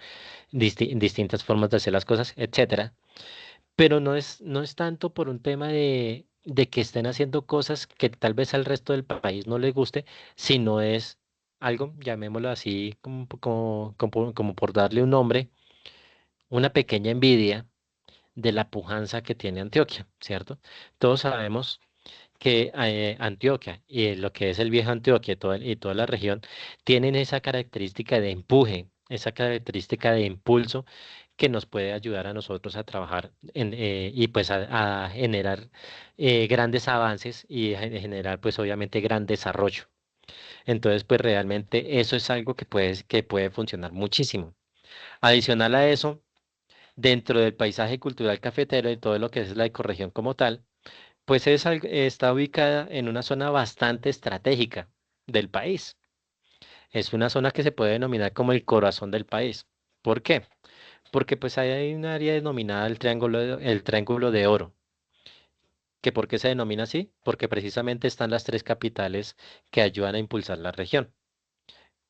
distintas formas de hacer las cosas, etcétera. Pero no es tanto por un tema de que estén haciendo cosas que tal vez al resto del país no les guste, sino es algo, llamémoslo así, como por darle un nombre, una pequeña envidia de la pujanza que tiene Antioquia, ¿cierto? Todos sabemos que Antioquia y lo que es el viejo Antioquia y toda la región tienen esa característica de empuje, esa característica de impulso que nos puede ayudar a nosotros a trabajar y pues a generar grandes avances y a generar pues obviamente gran desarrollo. Entonces pues realmente eso es algo que puede funcionar muchísimo. Adicional a eso, dentro del paisaje cultural cafetero y todo lo que es la ecorregión como tal, pues está ubicada en una zona bastante estratégica del país. Es una zona que se puede denominar como el corazón del país. ¿Por qué? Porque pues ahí hay un área denominada el Triángulo de Oro. ¿Que por qué se denomina así? Porque precisamente están las tres capitales que ayudan a impulsar la región.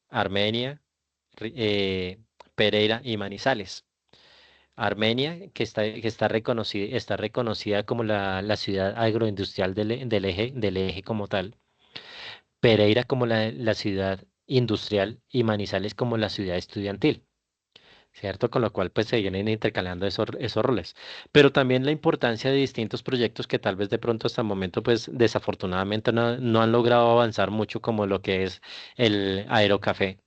Armenia, Pereira y Manizales. Armenia, que está reconocida como la ciudad agroindustrial del eje como tal. Pereira como la ciudad industrial y Manizales como la ciudad estudiantil. ¿cierto? Con lo cual pues se vienen intercalando esos roles. Pero también la importancia de distintos proyectos que tal vez de pronto hasta el momento pues desafortunadamente no han logrado avanzar mucho como lo que es el Aerocafé,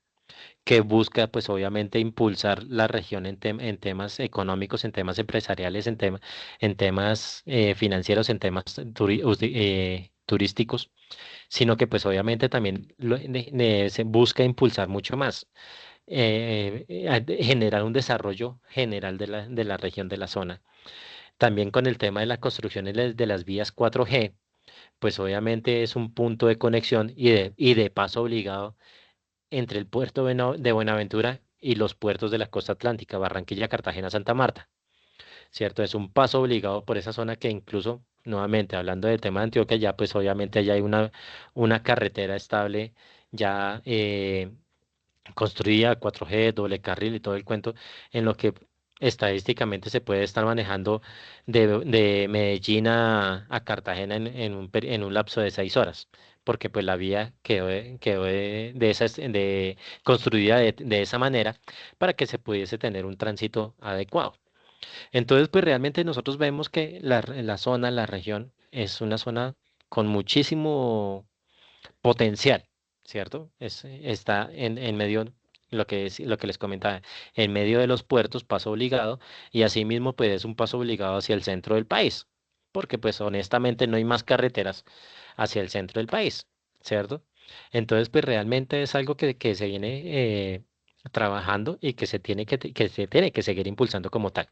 que busca pues obviamente impulsar la región en temas económicos, en temas empresariales, en temas financieros, en temas turísticos, sino que pues obviamente también se busca impulsar mucho más, generar un desarrollo general de la región de la zona. También con el tema de la construcción de las vías 4G, pues obviamente es un punto de conexión y de paso obligado entre el puerto de Buenaventura y los puertos de la costa atlántica, Barranquilla, Cartagena, Santa Marta, ¿cierto? Es un paso obligado por esa zona que incluso, nuevamente, hablando del tema de Antioquia, ya pues obviamente allá hay una carretera estable ya construida, 4G, doble carril y todo el cuento, en lo que estadísticamente se puede estar manejando de Medellín a Cartagena en un lapso de 6 horas, porque pues la vía quedó construida de esa manera para que se pudiese tener un tránsito adecuado. Entonces, pues realmente nosotros vemos que la zona, la región, es una zona con muchísimo potencial, ¿cierto? Está en medio, lo que les comentaba, en medio de los puertos, paso obligado, y asimismo, pues es un paso obligado hacia el centro del país, porque pues honestamente no hay más carreteras hacia el centro del país, ¿cierto? Entonces, pues realmente es algo que se viene trabajando y que se tiene que seguir impulsando como tal.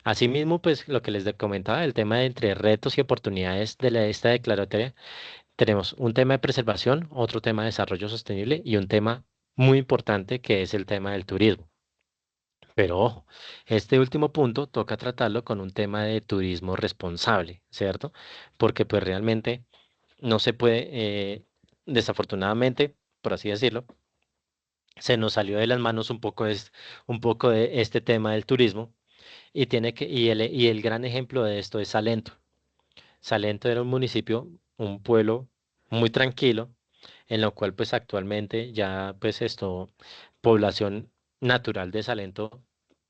Asimismo, pues lo que les comentaba, el tema de entre retos y oportunidades esta declaratoria, tenemos un tema de preservación, otro tema de desarrollo sostenible y un tema muy importante que es el tema del turismo. Pero ojo, este último punto toca tratarlo con un tema de turismo responsable, ¿cierto? Porque pues realmente no se puede, desafortunadamente, por así decirlo, se nos salió de las manos un poco de este tema del turismo y el gran ejemplo de esto es Salento. Salento era un municipio, un pueblo muy tranquilo, en lo cual pues actualmente ya pues población natural de Salento,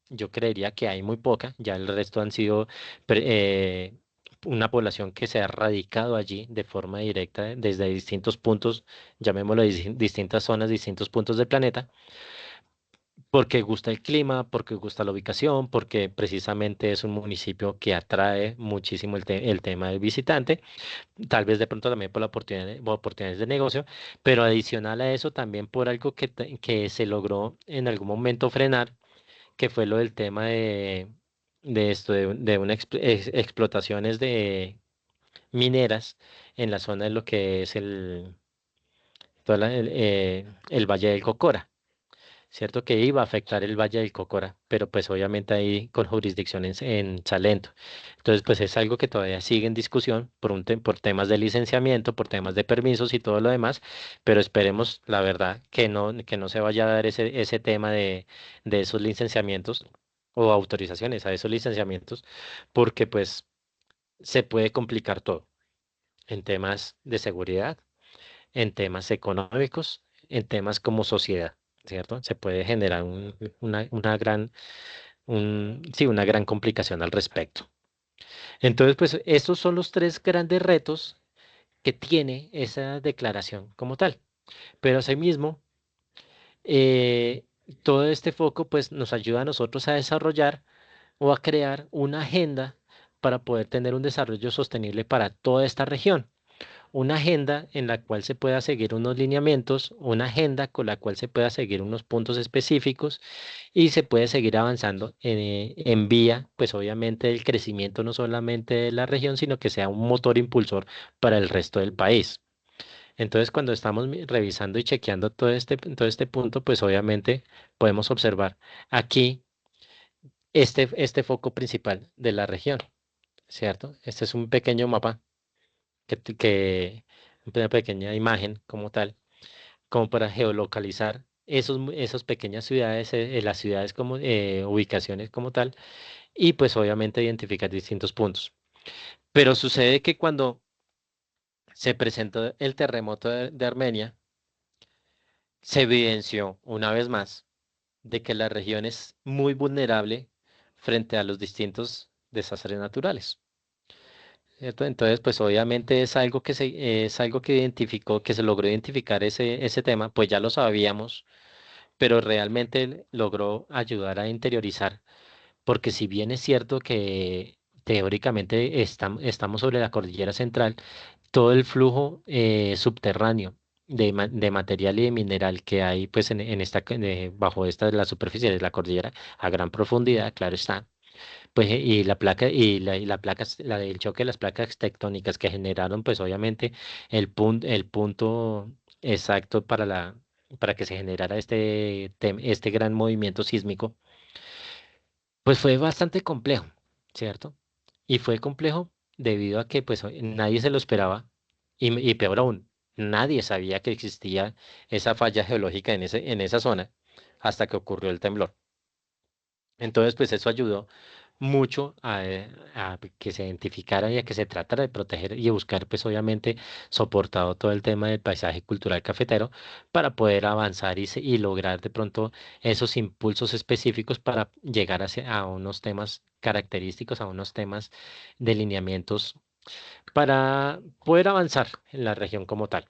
yo creería que hay muy poca, ya el resto han sido pre- eh, una población que se ha radicado allí de forma directa desde distintos puntos, llamémoslo distintas zonas, distintos puntos del planeta, porque gusta el clima, porque gusta la ubicación, porque precisamente es un municipio que atrae muchísimo el tema del visitante, tal vez de pronto también por oportunidades de negocio, pero adicional a eso también por algo que se logró en algún momento frenar, que fue lo del tema de esto, de una explotaciones de mineras en la zona de lo que es el Valle del Cocora. ¿Cierto? Que iba a afectar el Valle del Cocora, pero pues obviamente ahí con jurisdicción en Salento. Entonces, pues es algo que todavía sigue en discusión por temas de licenciamiento, por temas de permisos y todo lo demás, pero esperemos, la verdad, que no se vaya a dar ese tema de esos licenciamientos o autorizaciones a esos licenciamientos, porque pues se puede complicar todo en temas de seguridad, en temas económicos, en temas como sociedad, ¿cierto? Se puede generar sí, una gran complicación al respecto. Entonces, pues estos son los tres grandes retos que tiene esa declaración como tal. Pero asimismo, eh, todo este foco pues nos ayuda a nosotros a desarrollar o a crear una agenda para poder tener un desarrollo sostenible para toda esta región. Una agenda en la cual se pueda seguir unos lineamientos, una agenda con la cual se pueda seguir unos puntos específicos y se puede seguir avanzando en vía, pues obviamente del crecimiento no solamente de la región, sino que sea un motor impulsor para el resto del país. Entonces, cuando estamos revisando y chequeando todo este punto, pues obviamente podemos observar aquí este foco principal de la región, ¿cierto? Este es un pequeño mapa una pequeña imagen como tal, como para geolocalizar esas pequeñas ciudades, las ciudades como ubicaciones como tal, y pues obviamente identificar distintos puntos. Pero sucede que cuando se presentó el terremoto de Armenia, se evidenció una vez más de que la región es muy vulnerable frente a los distintos desastres naturales. ¿Cierto? Entonces, pues obviamente es algo que identificó, que se logró identificar ese tema, pues ya lo sabíamos, pero realmente logró ayudar a interiorizar, porque si bien es cierto que teóricamente estamos sobre la cordillera central, todo el flujo subterráneo de material y de mineral que hay pues bajo la superficie de la cordillera a gran profundidad, claro está, pues y la placa y la placa, el choque de las placas tectónicas que generaron pues obviamente el punto exacto para que se generara este gran movimiento sísmico, pues fue bastante complejo, ¿cierto? Y fue complejo debido a que pues nadie se lo esperaba y peor aún, nadie sabía que existía esa falla geológica en esa zona hasta que ocurrió el temblor. Entonces, pues eso ayudó mucho a que se identificara y a que se tratara de proteger y buscar, pues obviamente, soportado todo el tema del paisaje cultural cafetero para poder avanzar y lograr de pronto esos impulsos específicos para llegar a unos temas característicos, a unos temas de lineamientos para poder avanzar en la región como tal.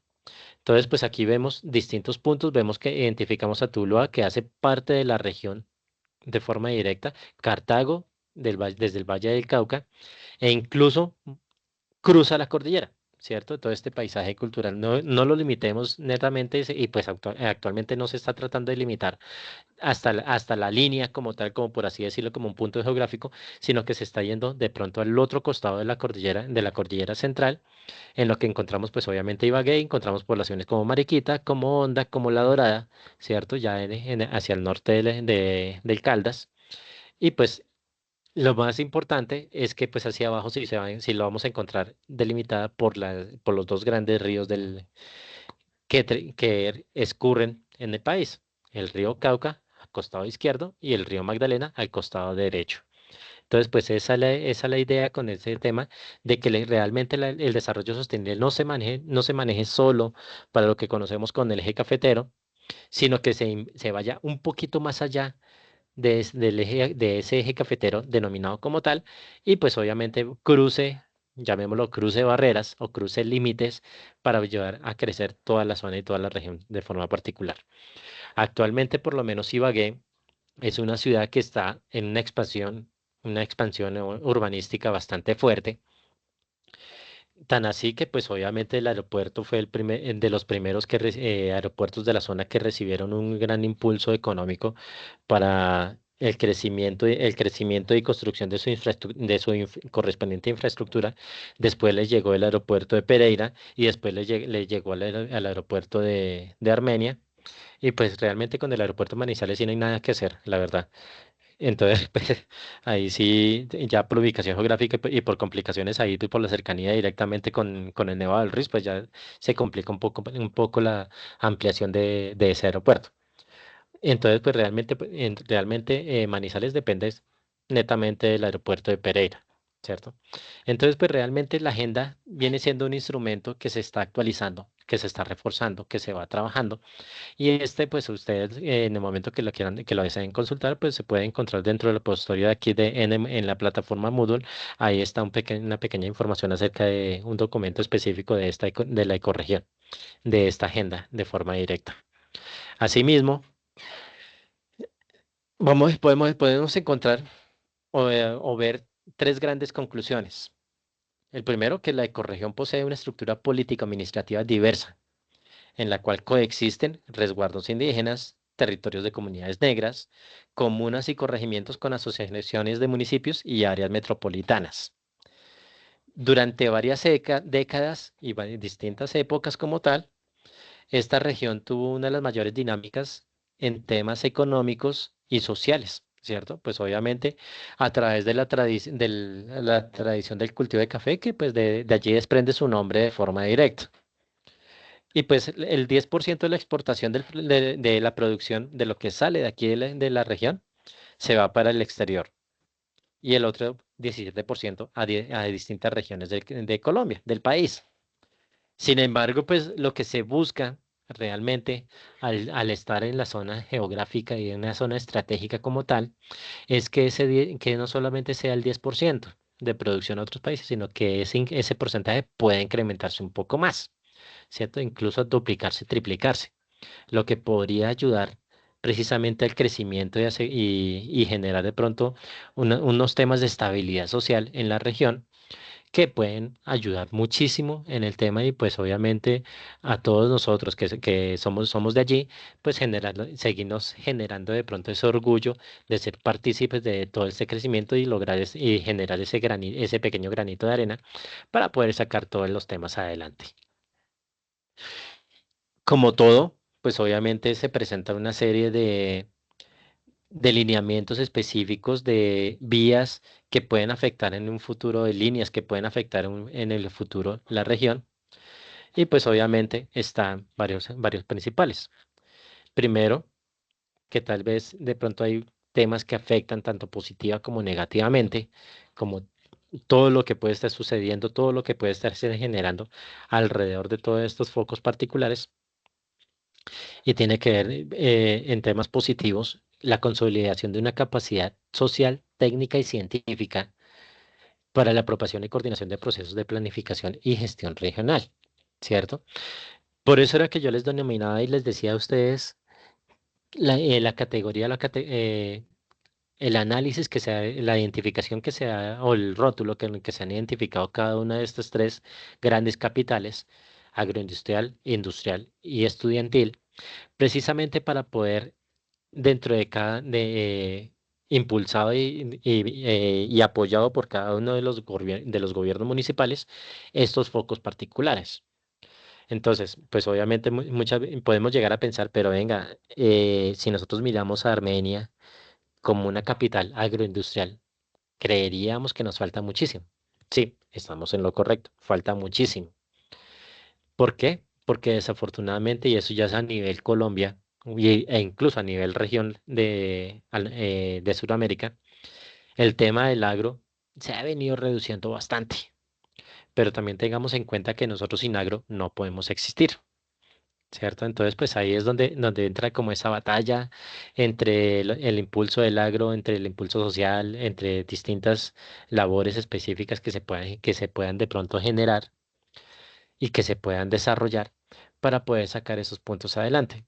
Entonces, pues aquí vemos distintos puntos, vemos que identificamos a Tuluá, que hace parte de la región de forma directa, Cartago desde el Valle del Cauca, e incluso cruza la cordillera, ¿cierto? Todo este paisaje cultural. No lo limitemos netamente y pues actualmente no se está tratando de limitar hasta la línea como tal, como por así decirlo, como un punto geográfico, sino que se está yendo de pronto al otro costado de la cordillera central, en lo que encontramos pues obviamente Ibagué, encontramos poblaciones como Mariquita, como Honda, como La Dorada, ¿cierto? Ya hacia el norte del Caldas. Y pues lo más importante es que pues hacia abajo sí lo vamos a encontrar delimitada por los dos grandes ríos que escurren en el país, el río Cauca al costado izquierdo y el río Magdalena al costado derecho. Entonces, pues esa es la idea con ese tema de que realmente el desarrollo sostenible no se maneje solo para lo que conocemos con el eje cafetero, sino que se vaya un poquito más allá de ese eje cafetero denominado como tal, y pues obviamente llamémoslo cruce barreras o cruce límites para ayudar a crecer toda la zona y toda la región de forma particular. Actualmente, por lo menos Ibagué es una ciudad que está en una expansión urbanística bastante fuerte. Tan así que pues obviamente el aeropuerto fue de los primeros aeropuertos de la zona que recibieron un gran impulso económico para el crecimiento y construcción de correspondiente infraestructura. Después les llegó el aeropuerto de Pereira y después le llegó al aeropuerto de Armenia. Y pues realmente con el aeropuerto Manizales sí no hay nada que hacer, la verdad. Entonces, pues ahí sí, ya por ubicación geográfica y por complicaciones ahí, por la cercanía directamente con el Nevado del Ruiz, pues ya se complica un poco la ampliación de ese aeropuerto. Entonces, pues realmente, Manizales depende netamente del aeropuerto de Pereira, ¿cierto? Entonces, pues realmente la agenda viene siendo un instrumento que se está actualizando, que se está reforzando, que se va trabajando y pues ustedes en el momento que lo quieran, que lo deseen consultar, pues se puede encontrar dentro del repositorio de aquí en la plataforma Moodle. Ahí está una pequeña información acerca de un documento específico de la ecorregión, de esta agenda de forma directa. Asimismo, podemos encontrar o ver tres grandes conclusiones. El primero, que la ecorregión posee una estructura político-administrativa diversa en la cual coexisten resguardos indígenas, territorios de comunidades negras, comunas y corregimientos con asociaciones de municipios y áreas metropolitanas. Durante varias décadas y distintas épocas como tal, esta región tuvo una de las mayores dinámicas en temas económicos y sociales, ¿cierto? Pues obviamente a través de la tradición del cultivo de café, que pues de allí desprende su nombre de forma directa. Y pues el 10% de la exportación de la producción de lo que sale de aquí de la región se va para el exterior y el otro 17% a distintas regiones de Colombia, del país. Sin embargo, pues lo que se busca realmente al estar en la zona geográfica y en una zona estratégica como tal, es que, que no solamente sea el 10% de producción a otros países, sino que ese porcentaje puede incrementarse un poco más, ¿cierto? Incluso duplicarse, triplicarse, lo que podría ayudar precisamente al crecimiento y generar de pronto unos temas de estabilidad social en la región que pueden ayudar muchísimo en el tema y pues obviamente a todos nosotros que somos de allí, pues seguirnos generando de pronto ese orgullo de ser partícipes de todo este crecimiento y lograr y generar ese pequeño granito de arena para poder sacar todos los temas adelante. Como todo, pues obviamente se presenta una serie de lineamientos específicos de vías que pueden afectar en un futuro, de líneas que pueden afectar en el futuro la región. Y pues obviamente están varios principales. Primero, que tal vez de pronto hay temas que afectan tanto positiva como negativamente, como todo lo que puede estar sucediendo, todo lo que puede estarse generando alrededor de todos estos focos particulares. Y tiene que ver en temas positivos la consolidación de una capacidad social, técnica y científica para la apropiación y coordinación de procesos de planificación y gestión regional, ¿cierto? Por eso era que yo les denominaba y les decía a ustedes la categoría, el análisis que la identificación que se ha, o el rótulo que se han identificado cada una de estas tres grandes capitales, agroindustrial, industrial y estudiantil, precisamente para poder dentro de impulsado y apoyado por cada uno de de los gobiernos municipales, estos focos particulares. Entonces, pues obviamente podemos llegar a pensar, pero venga, si nosotros miramos a Armenia como una capital agroindustrial, creeríamos que nos falta muchísimo. Sí, estamos en lo correcto, falta muchísimo. ¿Por qué? Porque desafortunadamente, y eso ya es a nivel Colombia e incluso a nivel región de Sudamérica, el tema del agro se ha venido reduciendo bastante. Pero también tengamos en cuenta que nosotros sin agro no podemos existir. ¿Cierto? Entonces, pues ahí es donde entra como esa batalla entre el impulso del agro, entre el impulso social, entre distintas labores específicas que se puedan de pronto generar y que se puedan desarrollar para poder sacar esos puntos adelante.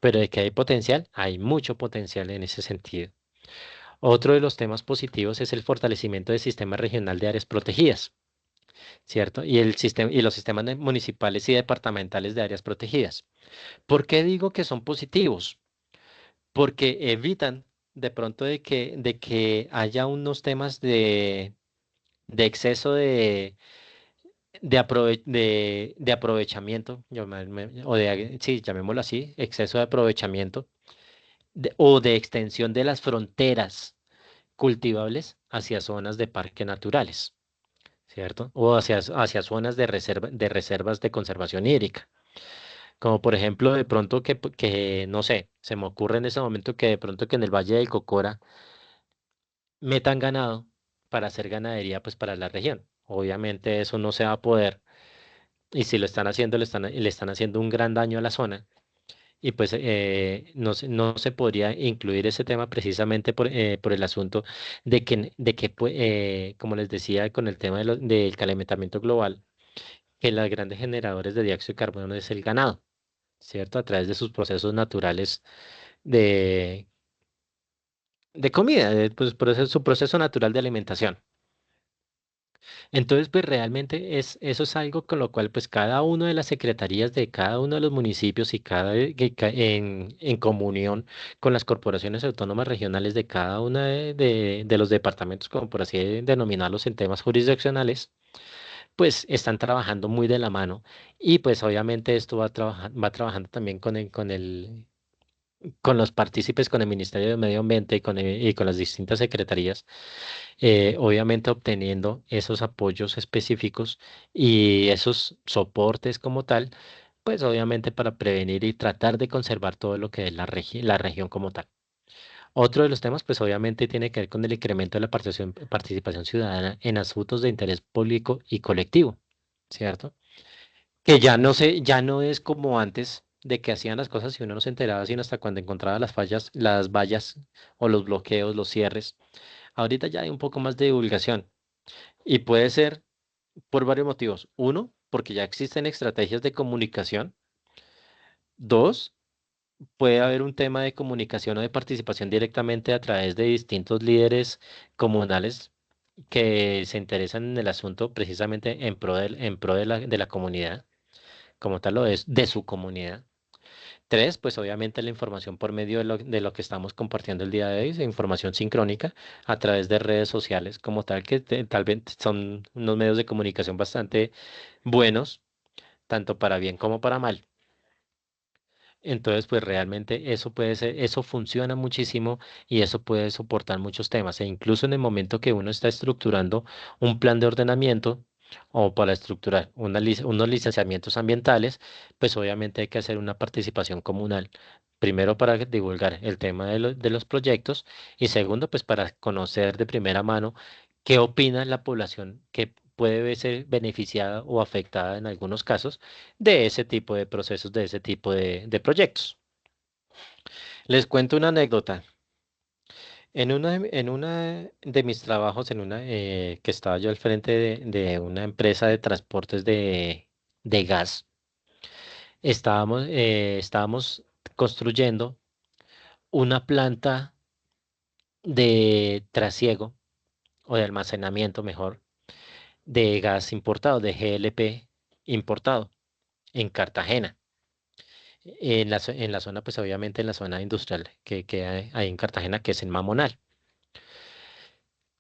Pero de que hay potencial, hay mucho potencial en ese sentido. Otro de los temas positivos es el fortalecimiento del sistema regional de áreas protegidas, ¿cierto? Y los sistemas municipales y departamentales de áreas protegidas. ¿Por qué digo que son positivos? Porque evitan de pronto de que haya unos temas de exceso de aprovechamiento, sí, llamémoslo así, exceso de aprovechamiento o de extensión de las fronteras cultivables hacia zonas de parques naturales, ¿cierto? O hacia zonas de reservas de conservación hídrica. Como por ejemplo, de pronto que, no sé, se me ocurre en ese momento que de pronto que en el Valle del Cocora metan ganado para hacer ganadería, pues para la región. Obviamente eso no se va a poder y si lo están haciendo, le están haciendo un gran daño a la zona y pues no se podría incluir ese tema precisamente por el asunto como les decía, con el tema del calentamiento global, que los grandes generadores de dióxido de carbono es el ganado, ¿cierto? A través de sus procesos naturales de, de comida, pues, su proceso natural de alimentación. Entonces, pues realmente eso es algo con lo cual pues cada una de las secretarías de cada uno de los municipios y en comunión con las corporaciones autónomas regionales de cada una de los departamentos, como por así denominarlos en temas jurisdiccionales, pues están trabajando muy de la mano y pues obviamente esto va trabajando también con los partícipes, con el Ministerio de Medio Ambiente y con las distintas secretarías, obviamente obteniendo esos apoyos específicos y esos soportes como tal, pues obviamente para prevenir y tratar de conservar todo lo que es la región como tal. Otro de los temas, pues obviamente tiene que ver con el incremento de la participación ciudadana en asuntos de interés público y colectivo, ¿cierto? Que ya no es como antes, de que hacían las cosas y uno no se enteraba sino hasta cuando encontraba las vallas o los bloqueos, los cierres. Ahorita ya hay un poco más de divulgación y puede ser por varios motivos. Uno, porque ya existen estrategias de comunicación. Dos, puede haber un tema de comunicación o de participación directamente a través de distintos líderes comunales que se interesan en el asunto precisamente en pro de la comunidad, como tal lo es, de su comunidad. Tres, pues obviamente la información por medio de lo que estamos compartiendo el día de hoy, es información sincrónica a través de redes sociales como tal, que tal vez son unos medios de comunicación bastante buenos, tanto para bien como para mal. Entonces, pues realmente eso puede ser, eso funciona muchísimo y eso puede soportar muchos temas. E incluso en el momento que uno está estructurando un plan de ordenamiento o para estructurar unos licenciamientos ambientales, pues obviamente hay que hacer una participación comunal. Primero para divulgar el tema de los proyectos y segundo, pues para conocer de primera mano qué opina la población que puede ser beneficiada o afectada en algunos casos de ese tipo de procesos, de ese tipo de proyectos. Les cuento una anécdota. En una de mis trabajos, que estaba yo al frente de una empresa de transportes de gas, estábamos construyendo una planta de trasiego o de almacenamiento, mejor, de gas importado, de GLP importado en Cartagena. En la zona, pues obviamente en la zona industrial que hay ahí en Cartagena, que es en Mamonal.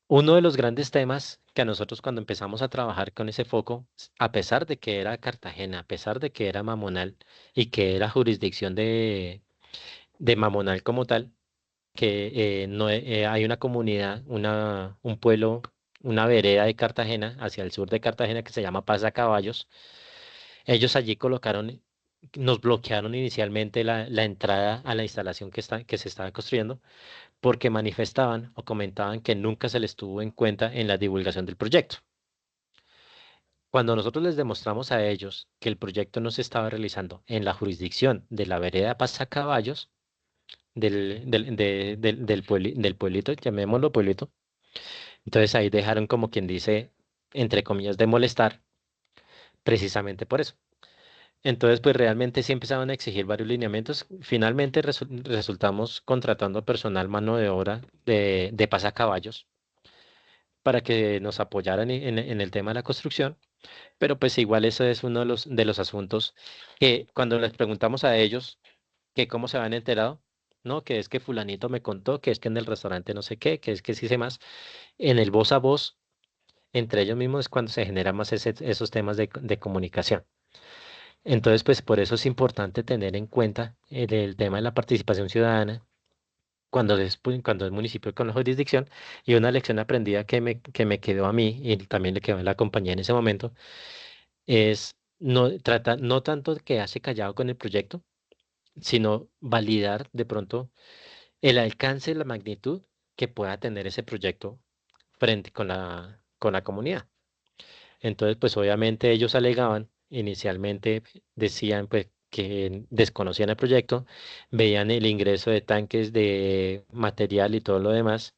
Uno de los grandes temas que a nosotros cuando empezamos a trabajar con ese foco, a pesar de que era Cartagena, a pesar de que era Mamonal y que era jurisdicción de Mamonal como tal, que no, hay una comunidad, un pueblo, una vereda de Cartagena, hacia el sur de Cartagena que se llama Pasacaballos. Ellos allí nos bloquearon inicialmente la entrada a la instalación que se estaba construyendo porque manifestaban o comentaban que nunca se les tuvo en cuenta en la divulgación del proyecto. Cuando nosotros les demostramos a ellos que el proyecto no se estaba realizando en la jurisdicción de la vereda Pasacaballos, del pueblito, llamémoslo pueblito, entonces ahí dejaron como quien dice, entre comillas, de molestar, precisamente por eso. Entonces, pues realmente sí empezaron a exigir varios lineamientos. Finalmente resultamos contratando personal mano de obra de pasacaballos para que nos apoyaran en el tema de la construcción. Pero pues igual eso es uno de los asuntos que cuando les preguntamos a ellos que cómo se habían enterado, no, que es que fulanito me contó, que es que en el restaurante no sé qué, que es que sí sé más, en el voz a voz, entre ellos mismos es cuando se generan más esos temas de comunicación. Entonces, pues por eso es importante tener en cuenta el tema de la participación ciudadana cuando es municipio con la jurisdicción. Y una lección aprendida que me quedó a mí y también le quedó a la compañía en ese momento es no tanto quedarse callado con el proyecto, sino validar de pronto el alcance y la magnitud que pueda tener ese proyecto frente con la comunidad. Entonces, pues obviamente ellos alegaban, inicialmente decían pues que desconocían el proyecto, veían el ingreso de tanques de material y todo lo demás,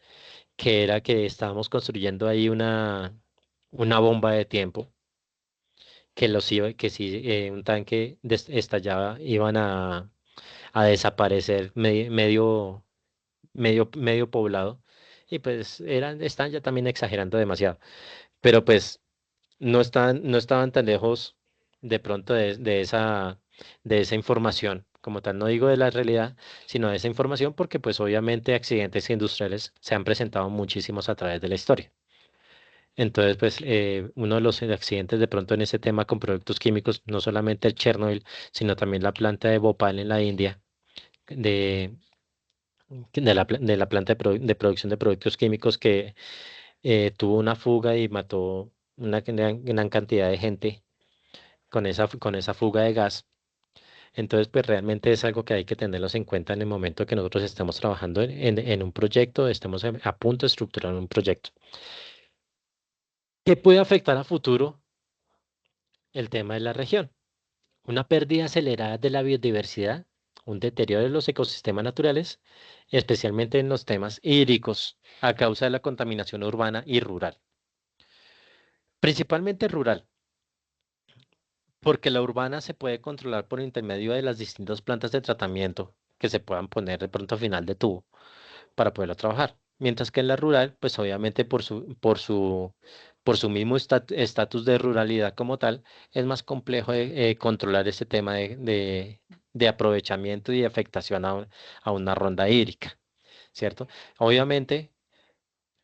que era que estábamos construyendo ahí una bomba de tiempo, que si un tanque estallaba iban a desaparecer medio poblado. Y pues están ya también exagerando demasiado. Pero pues no estaban tan lejos de pronto de esa información, como tal, no digo de la realidad, sino de esa información, porque pues obviamente accidentes industriales se han presentado muchísimos a través de la historia. Entonces, pues uno de los accidentes de pronto en ese tema con productos químicos, no solamente el Chernobyl, sino también la planta de Bhopal en la India, de, de la planta de producción de productos químicos que tuvo una fuga y mató una gran cantidad de gente con esa fuga de gas. Entonces, pues realmente es algo que hay que tenerlos en cuenta en el momento que nosotros estemos trabajando en un proyecto, estemos a punto de estructurar un proyecto. ¿Qué puede afectar a futuro el tema de la región? Una pérdida acelerada de la biodiversidad, un deterioro de los ecosistemas naturales, especialmente en los temas hídricos, a causa de la contaminación urbana y rural. Principalmente rural, porque la urbana se puede controlar por intermedio de las distintas plantas de tratamiento que se puedan poner de pronto a final de tubo para poderlo trabajar. Mientras que en la rural, pues obviamente por su mismo estatus de ruralidad como tal, es más complejo controlar ese tema de aprovechamiento y afectación a una ronda hídrica, ¿cierto? Obviamente,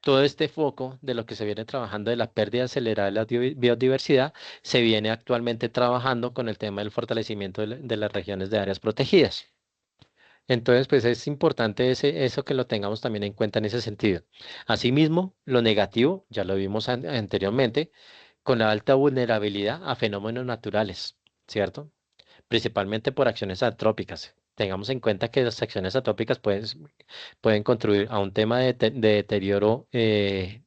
todo este foco de lo que se viene trabajando de la pérdida acelerada de la biodiversidad, se viene actualmente trabajando con el tema del fortalecimiento de las regiones de áreas protegidas. Entonces, pues es importante eso que lo tengamos también en cuenta en ese sentido. Asimismo, lo negativo, ya lo vimos anteriormente, con la alta vulnerabilidad a fenómenos naturales, ¿cierto? Principalmente por acciones antrópicas. Tengamos en cuenta que las acciones antrópicas pueden contribuir a un tema de deterioro de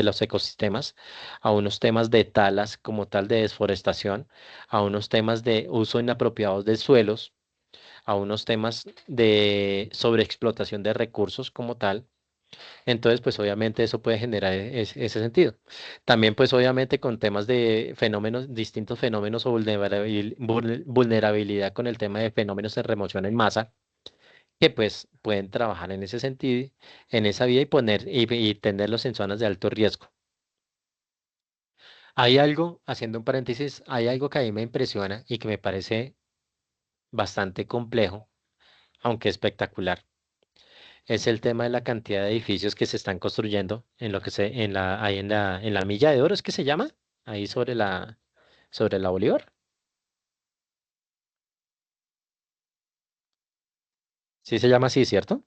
los ecosistemas, a unos temas de talas como tal de desforestación, a unos temas de uso inapropiados de suelos, a unos temas de sobreexplotación de recursos como tal. Entonces, pues obviamente eso puede generar ese sentido. También, pues obviamente con temas de fenómenos, distintos fenómenos o vulnerabilidad con el tema de fenómenos de remoción en masa, que pues pueden trabajar en ese sentido, en esa vía y tenerlos en zonas de alto riesgo. Hay algo, haciendo un paréntesis, hay algo que a mí me impresiona y que me parece bastante complejo, aunque espectacular. Es el tema de la cantidad de edificios que se están construyendo en lo que ahí en la Milla de Oro, ¿es que se llama? Ahí sobre la Bolívar. Sí se llama así, ¿cierto?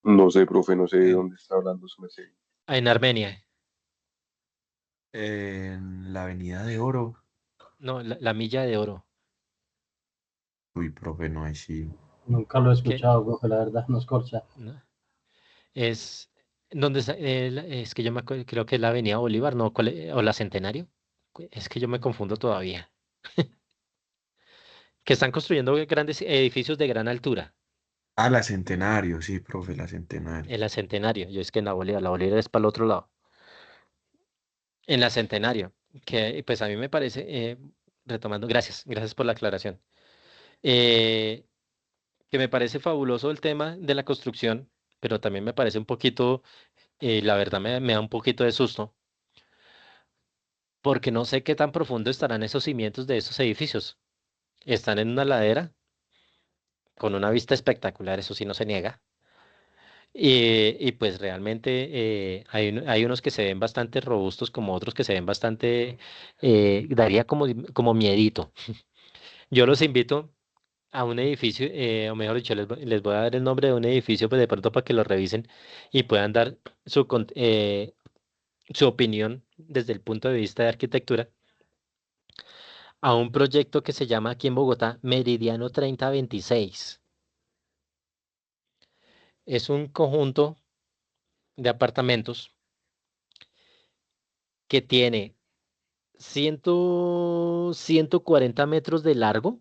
No sé, profe, no sé de En, dónde está hablando su merced. Ah, en Armenia. en la Avenida de Oro. No, la Milla de Oro. Uy, profe, no, ahí sí. Nunca lo he ¿Qué? escuchado, profe, la verdad, nos corcha. No, es es que yo creo que es la Avenida Bolívar, no, o la Centenario. Es que yo me confundo todavía. Que están construyendo grandes edificios de gran altura. Ah, la Centenario, sí, profe, la Centenario. En la Centenario. Yo es que en la Bolívar es para el otro lado. En la Centenario, que pues a mí me parece, retomando, gracias por la aclaración, eh, que me parece fabuloso el tema de la construcción, pero también me parece un poquito, la verdad me da un poquito de susto, porque no sé qué tan profundo estarán esos cimientos de esos edificios. Están en una ladera con una vista espectacular, eso sí no se niega. Y pues realmente hay unos que se ven bastante robustos como otros que se ven bastante, daría como miedito. Yo los invito a un edificio, o mejor dicho, les voy a dar el nombre de un edificio, pues de pronto para que lo revisen y puedan dar su opinión desde el punto de vista de arquitectura a un proyecto que se llama aquí en Bogotá Meridiano 3026. Es un conjunto de apartamentos que tiene 140 metros de largo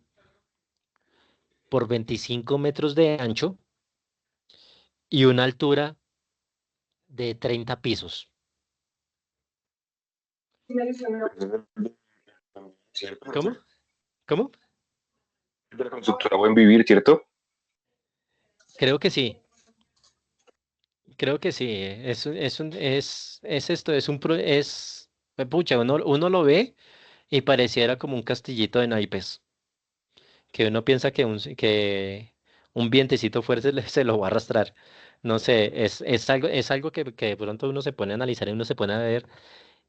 por 25 metros de ancho y una altura de 30 pisos. ¿Cómo? ¿Cómo? De la constructora Buen Vivir, ¿cierto? Creo que sí. Creo que sí, es esto, pucha, uno lo ve y pareciera como un castillito de naipes, que uno piensa que un vientecito fuerte se lo va a arrastrar. No sé, es algo que de pronto uno se pone a analizar y uno se pone a ver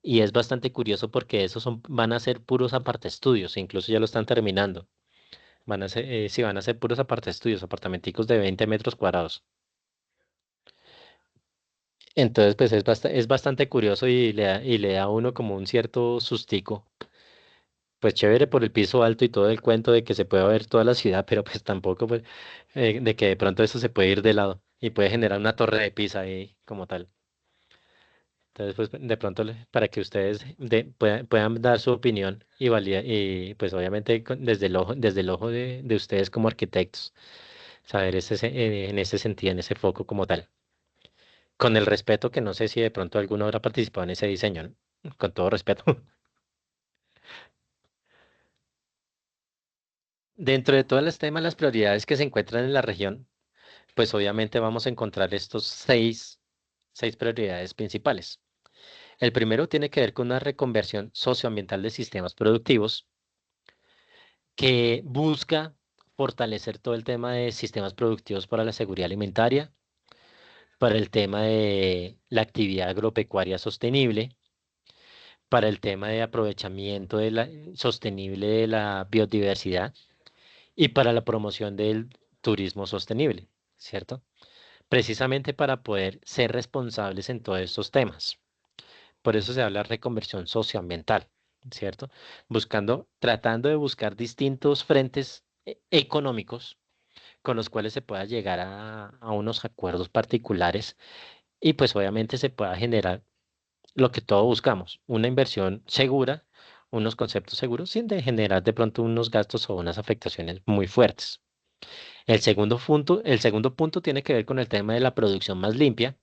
y es bastante curioso porque van a ser puros aparte estudios, incluso ya lo están terminando. Sí, van a ser puros aparte estudios, apartamenticos de 20 metros cuadrados. Entonces, pues es bastante curioso y le da a uno como un cierto sustico. Pues chévere por el piso alto y todo el cuento de que se puede ver toda la ciudad, pero pues tampoco pues, de que de pronto eso se puede ir de lado y puede generar una torre de Pisa ahí como tal. Entonces, pues de pronto para que ustedes puedan dar su opinión y validar, y pues obviamente desde el ojo de ustedes como arquitectos, saber en ese sentido, en ese foco como tal. Con el respeto que no sé si de pronto alguno habrá participado en ese diseño, ¿no? Con todo respeto. Dentro de todas las temas, las prioridades que se encuentran en la región, pues obviamente vamos a encontrar estos seis prioridades principales. El primero tiene que ver con una reconversión socioambiental de sistemas productivos que busca fortalecer todo el tema de sistemas productivos para la seguridad alimentaria, para el tema de la actividad agropecuaria sostenible, para el tema de aprovechamiento sostenible de la biodiversidad y para la promoción del turismo sostenible, ¿cierto? Precisamente para poder ser responsables en todos estos temas. Por eso se habla de reconversión socioambiental, ¿cierto? Tratando de buscar distintos frentes económicos con los cuales se pueda llegar a unos acuerdos particulares y pues obviamente se pueda generar lo que todos buscamos, una inversión segura, unos conceptos seguros sin de generar de pronto unos gastos o unas afectaciones muy fuertes. El segundo punto tiene que ver con el tema de la producción más limpia,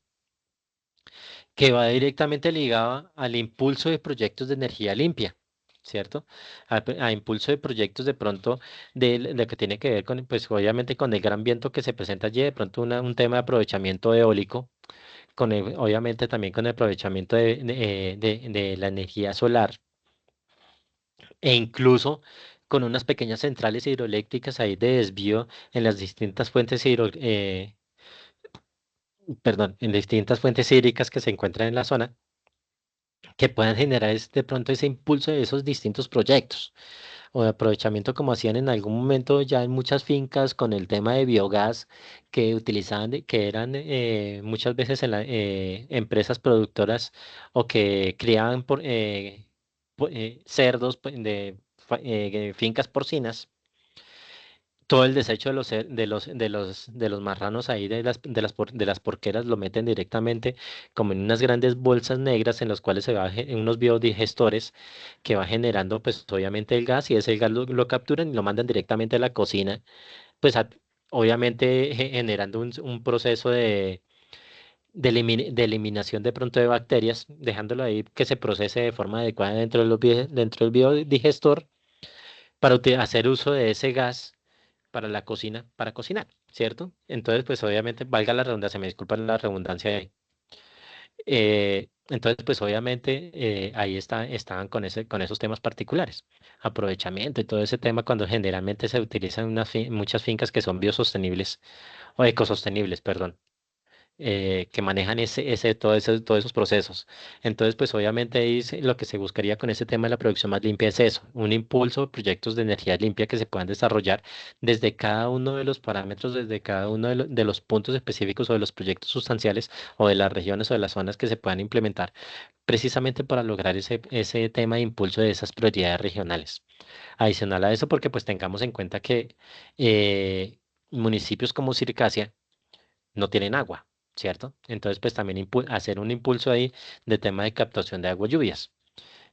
que va directamente ligado al impulso de proyectos de energía limpia, ¿cierto? A impulso de proyectos de pronto de lo que tiene que ver con, pues obviamente con el gran viento que se presenta allí, de pronto un tema de aprovechamiento eólico, obviamente también con el aprovechamiento de la energía solar e incluso con unas pequeñas centrales hidroeléctricas ahí de desvío en las distintas en distintas fuentes hídricas que se encuentran en la zona que puedan generar de pronto ese impulso de esos distintos proyectos o de aprovechamiento como hacían en algún momento ya en muchas fincas con el tema de biogás que utilizaban, que eran muchas veces en empresas productoras o que criaban cerdos fincas porcinas, todo el desecho de los marranos ahí de las porqueras lo meten directamente como en unas grandes bolsas negras en las cuales en unos biodigestores que va generando pues obviamente el gas y ese gas lo capturan y lo mandan directamente a la cocina, pues obviamente generando un proceso de eliminación de pronto de bacterias, dejándolo ahí que se procese de forma adecuada dentro del biodigestor para hacer uso de ese gas para la cocina, para cocinar, ¿cierto? Entonces, pues obviamente, valga la redundancia, me disculpan la redundancia ahí. Entonces, pues obviamente ahí estaban con esos temas particulares, aprovechamiento y todo ese tema cuando generalmente se utilizan muchas fincas que son biosostenibles o ecosostenibles, perdón, que manejan todos esos procesos. Entonces, pues obviamente ahí lo que se buscaría con ese tema de la producción más limpia es eso, un impulso de proyectos de energía limpia que se puedan desarrollar desde cada uno de los parámetros, desde cada uno de los puntos específicos o de los proyectos sustanciales o de las regiones o de las zonas que se puedan implementar, precisamente para lograr ese tema de impulso de esas prioridades regionales. Adicional a eso, porque pues tengamos en cuenta que municipios como Circasia no tienen agua, ¿cierto? Entonces, pues también hacer un impulso ahí de tema de captación de agua lluvias.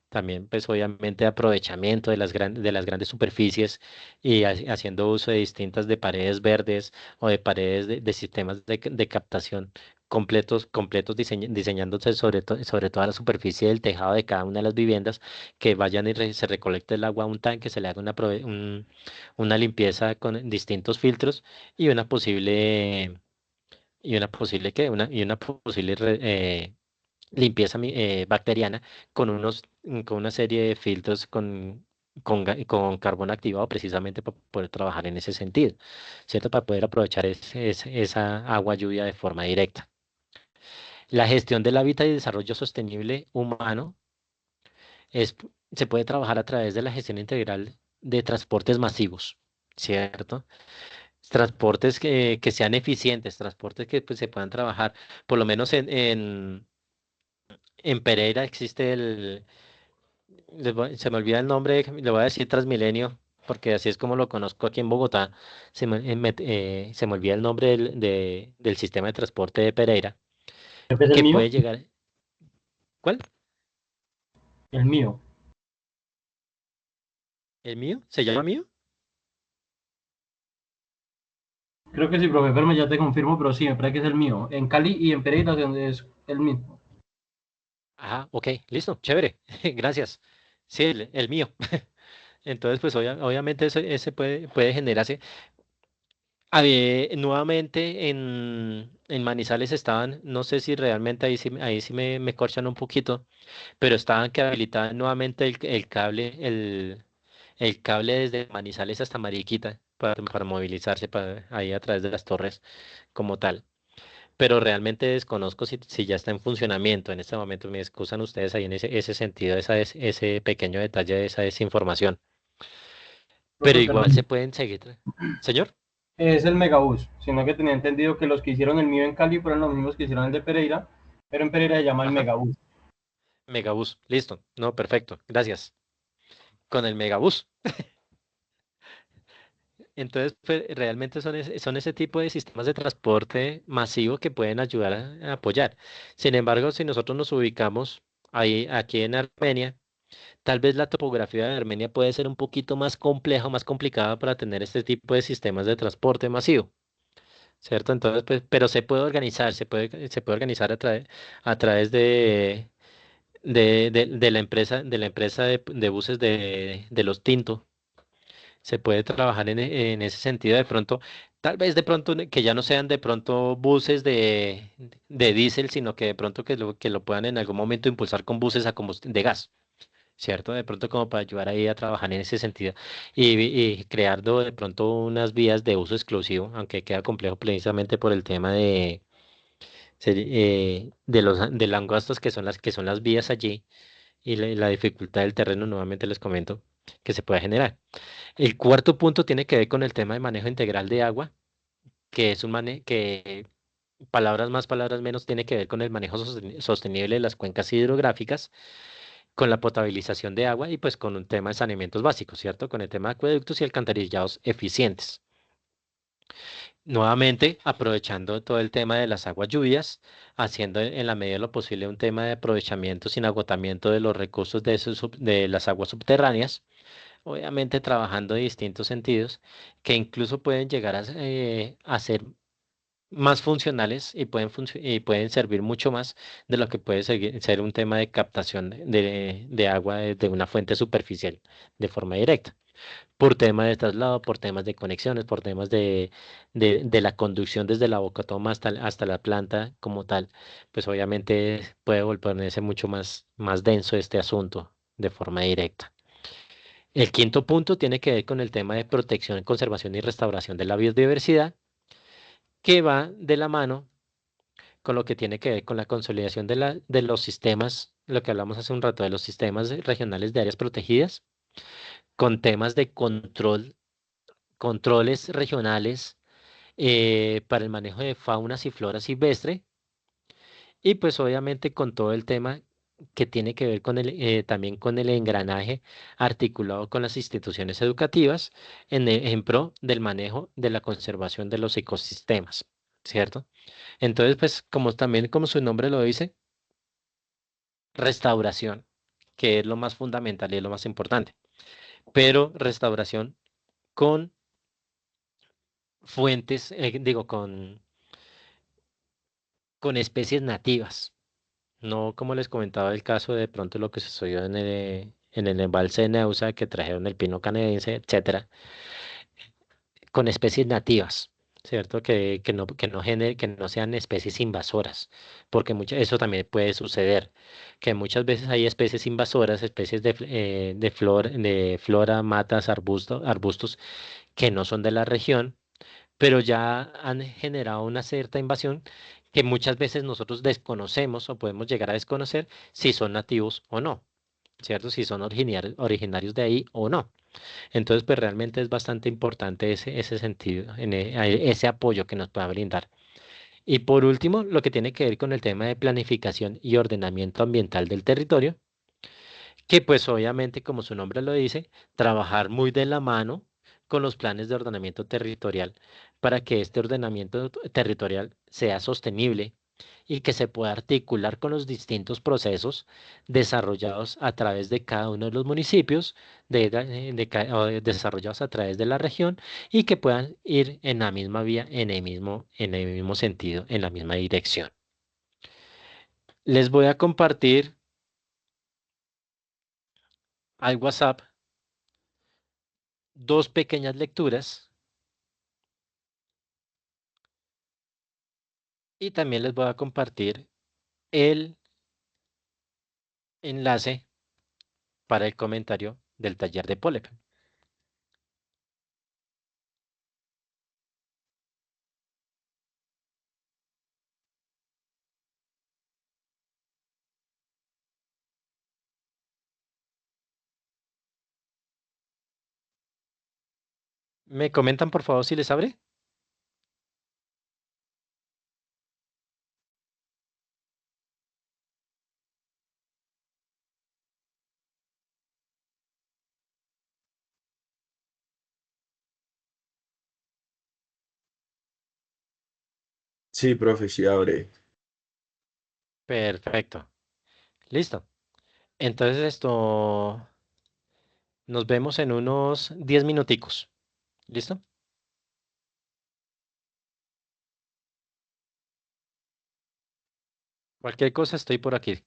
También, pues obviamente aprovechamiento de las grandes superficies y haciendo uso de distintas de paredes verdes o de paredes de sistemas de captación completos diseñándose sobre toda la superficie del tejado de cada una de las viviendas, que vayan y se recolecte el agua a un tanque, se le haga una limpieza con distintos filtros y una posible limpieza bacteriana con una serie de filtros con carbón activado precisamente para poder trabajar en ese sentido, ¿cierto? Para poder aprovechar esa agua lluvia de forma directa. La gestión del hábitat y desarrollo sostenible humano es, se puede trabajar a través de la gestión integral de transportes masivos, ¿cierto? Transportes que sean eficientes, transportes que pues, se puedan trabajar, por lo menos en Pereira existe se me olvida el nombre, le voy a decir Transmilenio, porque así es como lo conozco aquí en Bogotá, se me olvida el nombre del sistema de transporte de Pereira, Creo que es el que mío. puede llegar, ¿Cuál? El mío. ¿El mío? ¿Se llama mío? Creo que sí, profe Fermi, ya te confirmo, pero sí, me parece que es el mío. En Cali y en Pereira es el mismo. Ajá, ok, listo, chévere, gracias. Sí, el mío. Entonces, pues obviamente ese puede generarse. Nuevamente en Manizales estaban, no sé si realmente ahí sí me corchan un poquito, pero estaban que habilitaban nuevamente el cable desde Manizales hasta Mariquita para movilizarse ahí a través de las torres como tal. Pero realmente desconozco si ya está en funcionamiento. En este momento me excusan ustedes ahí en ese sentido, ese pequeño detalle de esa desinformación. Pero Profe, igual se perdón. pueden seguir. Señor, Es el Megabús, sino que tenía entendido que los que hicieron el mío en Cali fueron los mismos que hicieron el de Pereira, pero en Pereira se llama el ajá, Megabús. Megabús, listo. No, perfecto, gracias. Con el Megabús. Entonces, pues, realmente son ese tipo de sistemas de transporte masivo que pueden ayudar a apoyar. Sin embargo, si nosotros nos ubicamos ahí, aquí en Armenia, tal vez la topografía de Armenia puede ser un poquito más compleja, más complicada para tener este tipo de sistemas de transporte masivo, ¿cierto? Entonces, pues, pero se puede organizar, se puede organizar a través de la empresa de buses de los Tinto. Se puede trabajar en ese sentido de pronto, tal vez de pronto que ya no sean de pronto buses de diésel, sino que de pronto que lo puedan en algún momento impulsar con buses a combustión de gas. ¿Cierto? De pronto como para ayudar ahí a trabajar en ese sentido y creando de pronto unas vías de uso exclusivo, aunque queda complejo precisamente por el tema de los angostos que son las vías allí y la dificultad del terreno, nuevamente les comento, que se puede generar. El cuarto punto tiene que ver con el tema de manejo integral de agua, que es que palabras más, palabras menos, tiene que ver con el manejo sostenible de las cuencas hidrográficas, con la potabilización de agua y pues con un tema de saneamientos básicos, ¿cierto? Con el tema de acueductos y alcantarillados eficientes. Nuevamente, aprovechando todo el tema de las aguas lluvias, haciendo en la medida de lo posible un tema de aprovechamiento sin agotamiento de los recursos de las aguas subterráneas, obviamente trabajando en distintos sentidos que incluso pueden llegar a ser más funcionales y pueden servir mucho más de lo que puede ser un tema de captación de agua de una fuente superficial de forma directa, por temas de traslado, por temas de conexiones, por temas de la conducción desde la bocatoma hasta la planta como tal, pues obviamente puede volverse mucho más denso este asunto de forma directa. El quinto punto tiene que ver con el tema de protección, conservación y restauración de la biodiversidad, que va de la mano con lo que tiene que ver con la consolidación de los sistemas, lo que hablamos hace un rato, de los sistemas regionales de áreas protegidas, con temas de controles regionales para el manejo de faunas y flora silvestre, y pues obviamente con todo el tema que tiene que ver también con el engranaje articulado con las instituciones educativas en pro del manejo de la conservación de los ecosistemas, ¿cierto? Entonces, pues como su nombre lo dice, restauración, que es lo más fundamental y es lo más importante, pero restauración con fuentes, digo, con especies nativas. No como les comentaba el caso de pronto lo que sucedió en el embalse de Neusa, que trajeron el pino canadiense, etcétera, con especies nativas, ¿cierto? Que no sean especies invasoras, porque eso también puede suceder, que muchas veces hay especies invasoras, especies de flora, matas, arbustos que no son de la región, pero ya han generado una cierta invasión que muchas veces nosotros desconocemos o podemos llegar a desconocer si son nativos o no, ¿cierto? Si son originarios de ahí o no. Entonces, pues realmente es bastante importante ese sentido, ese apoyo que nos pueda brindar. Y por último, lo que tiene que ver con el tema de planificación y ordenamiento ambiental del territorio, que pues obviamente, como su nombre lo dice, trabajar muy de la mano con los planes de ordenamiento territorial para que este ordenamiento territorial sea sostenible, y que se pueda articular con los distintos procesos desarrollados a través de cada uno de los municipios, o desarrollados a través de la región y que puedan ir en la misma vía, en el mismo sentido, en la misma dirección. Les voy a compartir al WhatsApp dos pequeñas lecturas y también les voy a compartir el enlace para el comentario del taller de Polep. ¿Me comentan por favor si les abre? Sí, profe, sí abre. Perfecto. Listo. Entonces nos vemos en unos 10 minuticos. ¿Listo? Cualquier cosa estoy por aquí.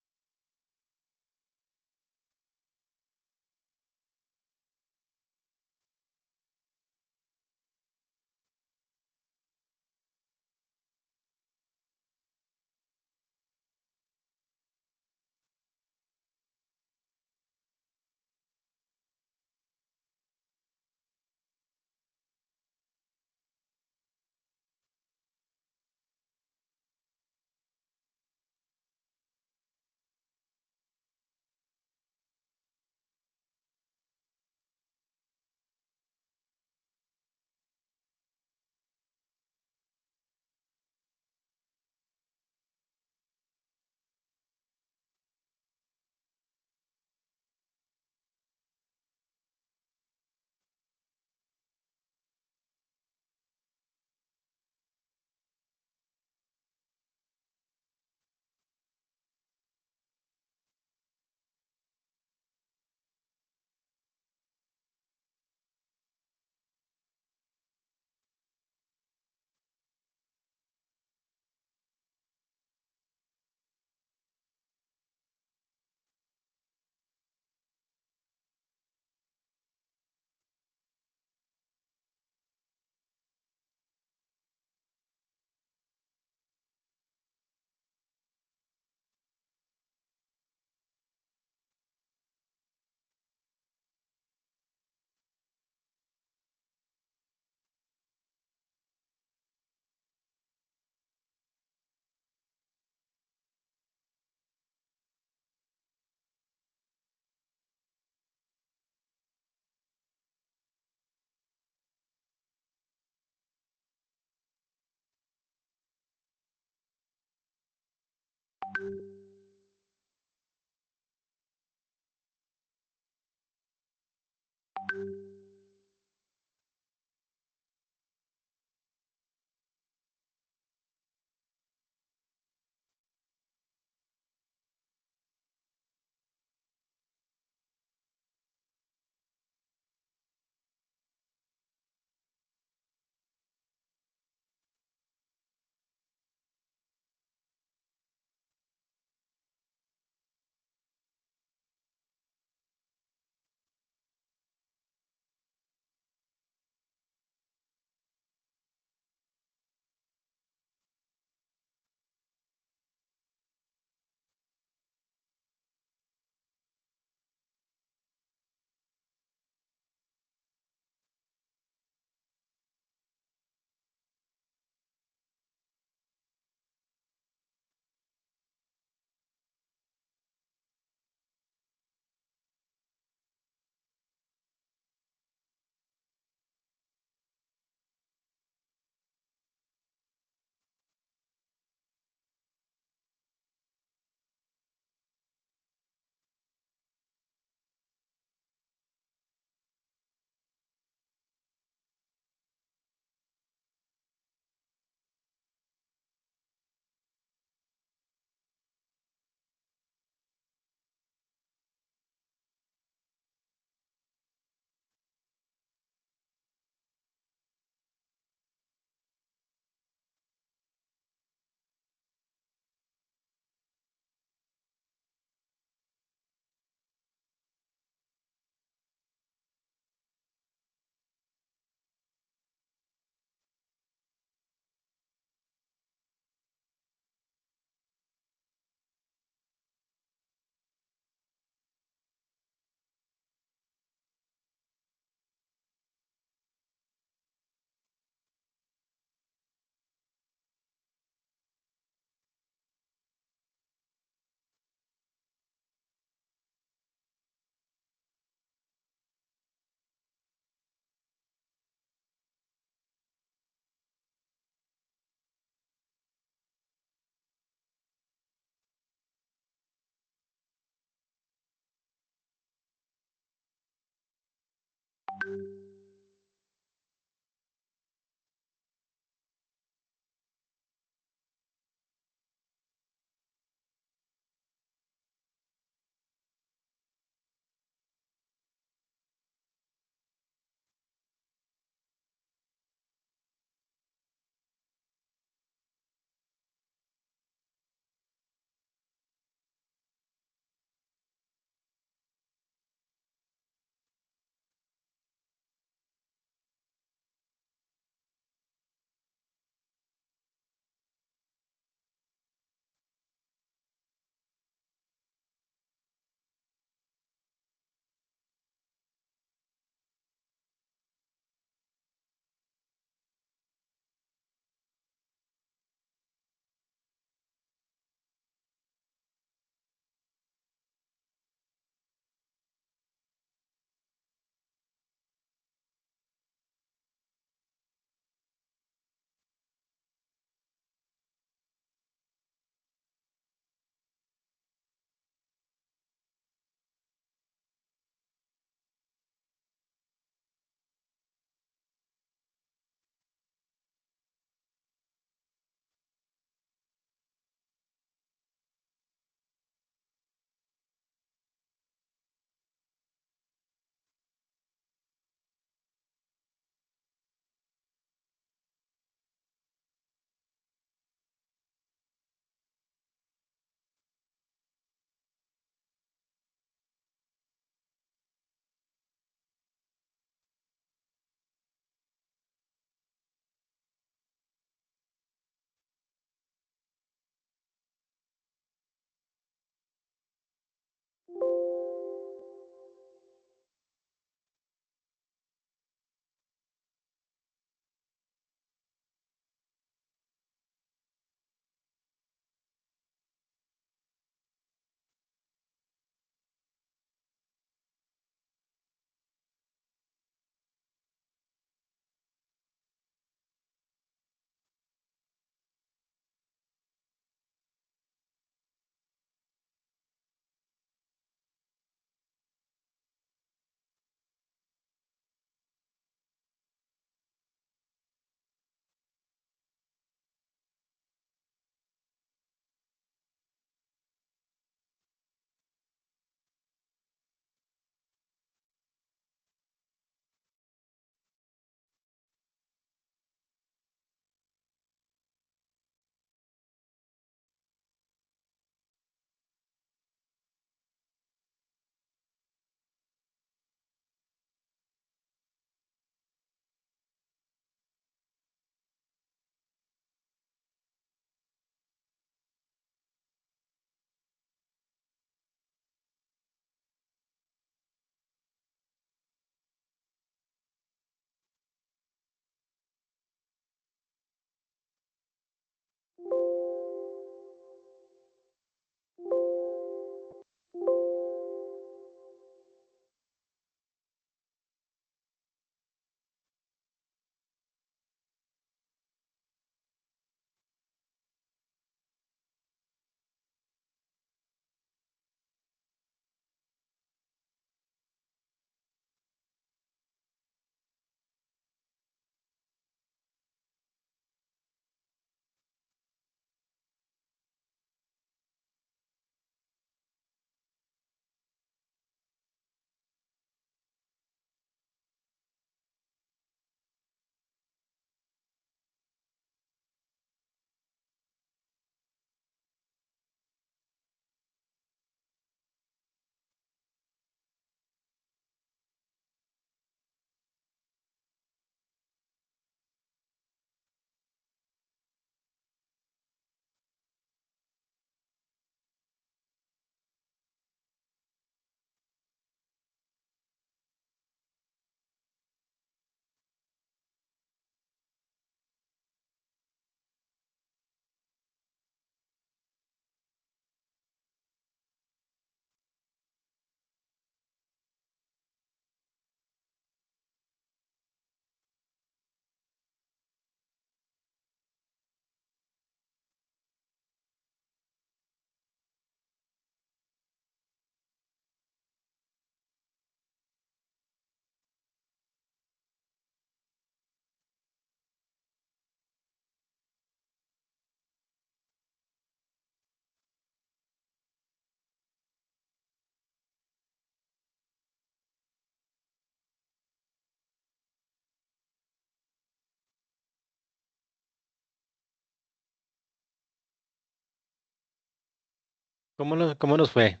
cómo nos fue?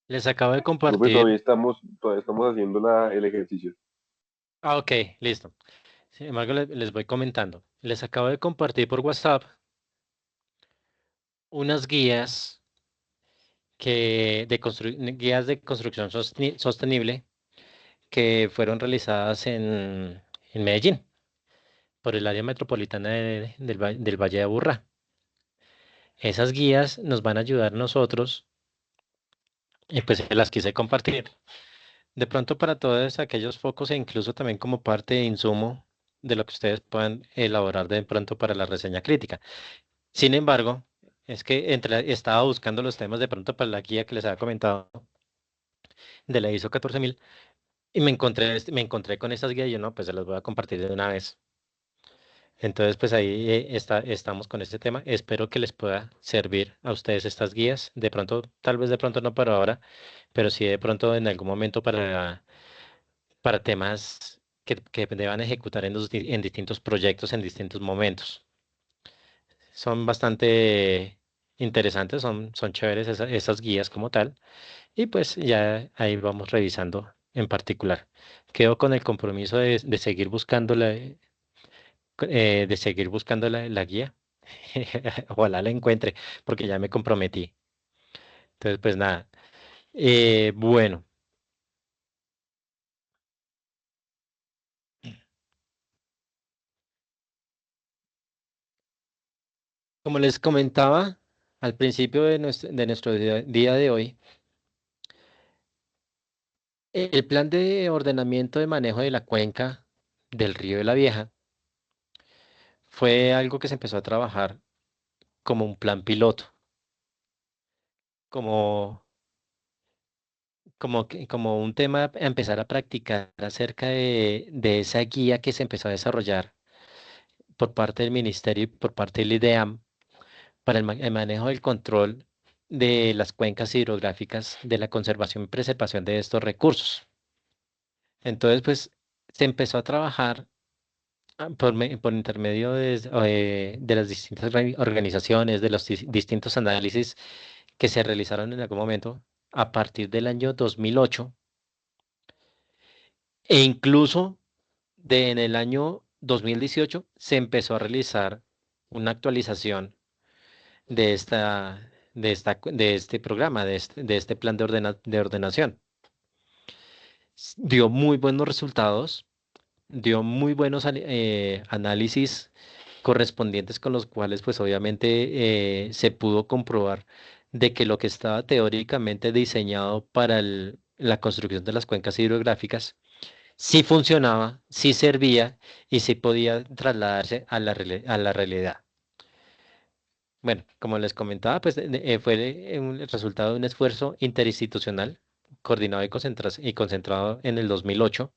Les acabo de Profe, compartir. todavía estamos haciendo el ejercicio. Ah, ok, listo. Sin embargo, les voy comentando. Les acabo de compartir por WhatsApp unas guías guías de construcción sostenible que fueron realizadas en Medellín, por el área metropolitana del Valle de Aburrá. Esas guías nos van a ayudar nosotros, y pues se las quise compartir. De pronto para todos aquellos focos e incluso también como parte de insumo de lo que ustedes puedan elaborar de pronto para la reseña crítica. Sin embargo, es que estaba buscando los temas de pronto para la guía que les había comentado de la ISO 14000 y me encontré con estas guías y yo no, pues se las voy a compartir de una vez. Entonces, pues ahí estamos con este tema. Espero que les pueda servir a ustedes estas guías. De pronto, tal vez de pronto no para ahora, pero sí de pronto en algún momento para temas que deban ejecutar en distintos proyectos en distintos momentos. Son bastante interesantes, son chéveres esas guías como tal. Y pues ya ahí vamos revisando en particular. Quedo con el compromiso de seguir buscando la guía. Ojalá la encuentre, porque ya me comprometí. Entonces, pues nada. Bueno, como les comentaba al principio de nuestro día de hoy, el plan de ordenamiento de manejo de la cuenca del Río de la Vieja fue algo que se empezó a trabajar como un plan piloto, como, como un tema a empezar a practicar acerca de esa guía que se empezó a desarrollar por parte del Ministerio y por parte del IDEAM para el manejo del control de las cuencas hidrográficas, de la conservación y preservación de estos recursos. Entonces, pues se empezó a trabajar por intermedio de las distintas organizaciones, de los distintos análisis que se realizaron en algún momento a partir del año 2008 e incluso en el año 2018 se empezó a realizar una actualización de este programa, de este plan de ordenación. Dio muy buenos resultados, dio muy buenos análisis correspondientes con los cuales pues obviamente se pudo comprobar de que lo que estaba teóricamente diseñado para la construcción de las cuencas hidrográficas sí funcionaba, sí servía y sí podía trasladarse a la realidad. Bueno, como les comentaba, pues fue el resultado de un esfuerzo interinstitucional coordinado y concentrado en el 2008.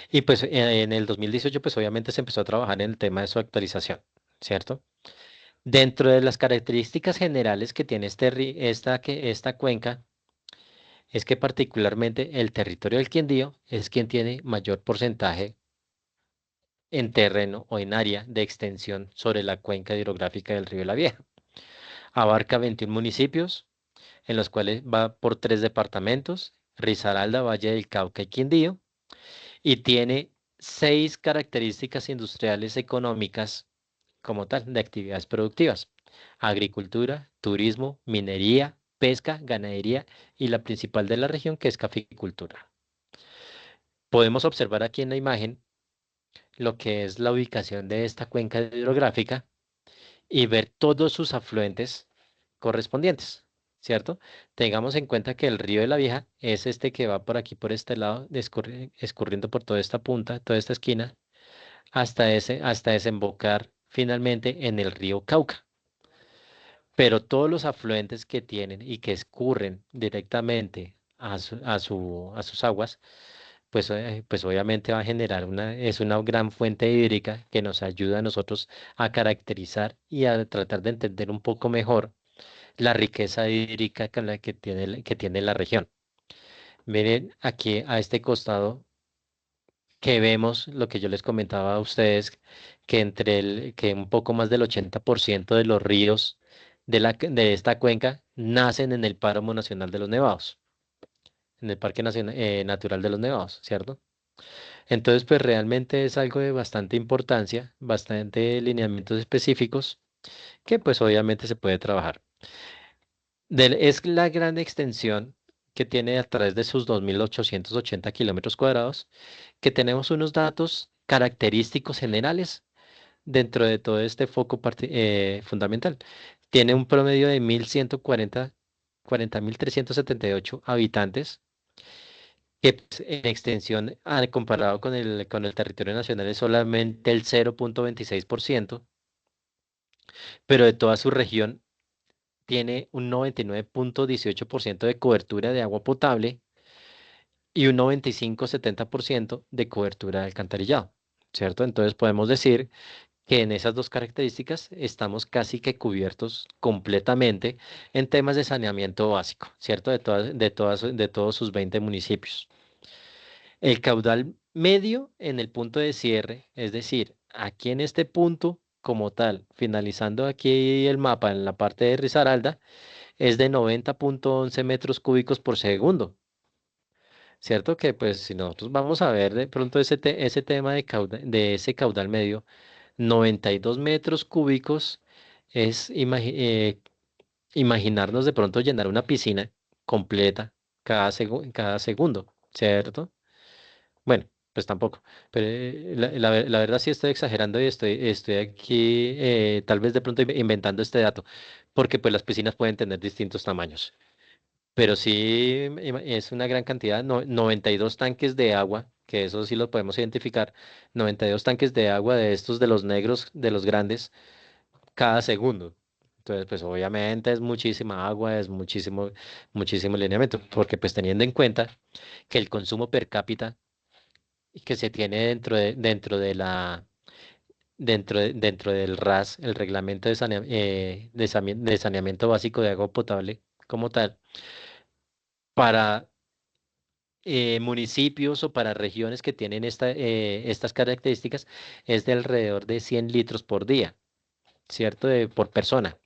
Y pues en el 2018, pues obviamente se empezó a trabajar en el tema de su actualización, ¿cierto? Dentro de las características generales que tiene esta cuenca, es que particularmente el territorio del Quindío es quien tiene mayor porcentaje en terreno o en área de extensión sobre la cuenca hidrográfica del río La Vieja. Abarca 21 municipios, en los cuales va por 3 departamentos, Risaralda, Valle del Cauca y Quindío, y tiene 6 características industriales económicas como tal, de actividades productivas: agricultura, turismo, minería, pesca, ganadería y la principal de la región, que es caficultura. Podemos observar aquí en la imagen lo que es la ubicación de esta cuenca hidrográfica y ver todos sus afluentes correspondientes, ¿cierto? Tengamos en cuenta que el río de la Vieja es este que va por aquí, por este lado, escurriendo por toda esta punta, toda esta esquina, hasta desembocar finalmente en el río Cauca. Pero todos los afluentes que tienen y que escurren directamente a sus aguas, pues obviamente va a generar es una gran fuente hídrica que nos ayuda a nosotros a caracterizar y a tratar de entender un poco mejor la riqueza hídrica que tiene la región. Miren aquí a este costado que vemos lo que yo les comentaba a ustedes, que un poco más del 80% de los ríos de esta cuenca nacen en el Páramo Nacional de los Nevados, en el Parque Natural de los Nevados, ¿cierto? Entonces, pues realmente es algo de bastante importancia, bastante lineamientos específicos que pues obviamente se puede trabajar. Es la gran extensión que tiene a través de sus 2.880 kilómetros cuadrados, que tenemos unos datos característicos generales dentro de todo este foco fundamental. Tiene un promedio de 40.378 habitantes, que pues, en extensión, comparado con el territorio nacional, es solamente el 0.26%, pero de toda su región tiene un 99.18% de cobertura de agua potable y un 95-70% de cobertura de alcantarillado, ¿cierto? Entonces podemos decir que en esas dos características estamos casi que cubiertos completamente en temas de saneamiento básico, ¿cierto? De todos sus 20 municipios. El caudal medio en el punto de cierre, es decir, aquí en este punto como tal, finalizando aquí el mapa en la parte de Risaralda, es de 90.11 metros cúbicos por segundo. ¿Cierto? Que pues si nosotros vamos a ver de pronto ese tema de ese caudal medio, 92 metros cúbicos es imaginarnos de pronto llenar una piscina completa cada segundo, ¿cierto? Bueno, pues tampoco, pero la verdad sí estoy exagerando y estoy aquí tal vez de pronto inventando este dato, porque pues las piscinas pueden tener distintos tamaños. Pero sí es una gran cantidad, 92 tanques de agua, que eso sí lo podemos identificar, 92 tanques de agua de estos de los negros, de los grandes, cada segundo. Entonces, pues obviamente es muchísima agua, es muchísimo lineamiento, porque pues teniendo en cuenta que el consumo per cápita que se tiene dentro del RAS, el Reglamento de Saneamiento Básico de Agua Potable como tal, para municipios o para regiones que tienen estas características es de alrededor de 100 litros por día, ¿cierto? Por persona.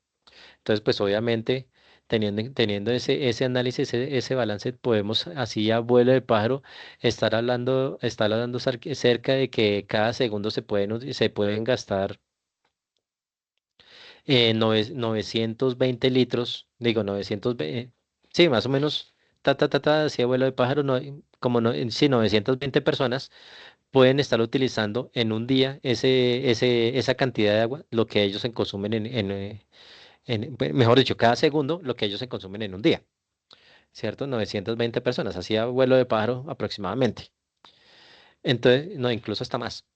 Entonces, pues obviamente, teniendo ese análisis, ese balance, podemos así a vuelo de pájaro estar hablando cerca de que cada segundo se pueden gastar 920 litros, digo 920, sí, más o menos, así a vuelo de pájaro, no, como no, sí, 920 personas pueden estar utilizando en un día esa cantidad de agua, lo que ellos se consumen mejor dicho, cada segundo, lo que ellos se consumen en un día, ¿cierto? 920 personas, así a vuelo de pájaro aproximadamente. Entonces, no, incluso hasta más.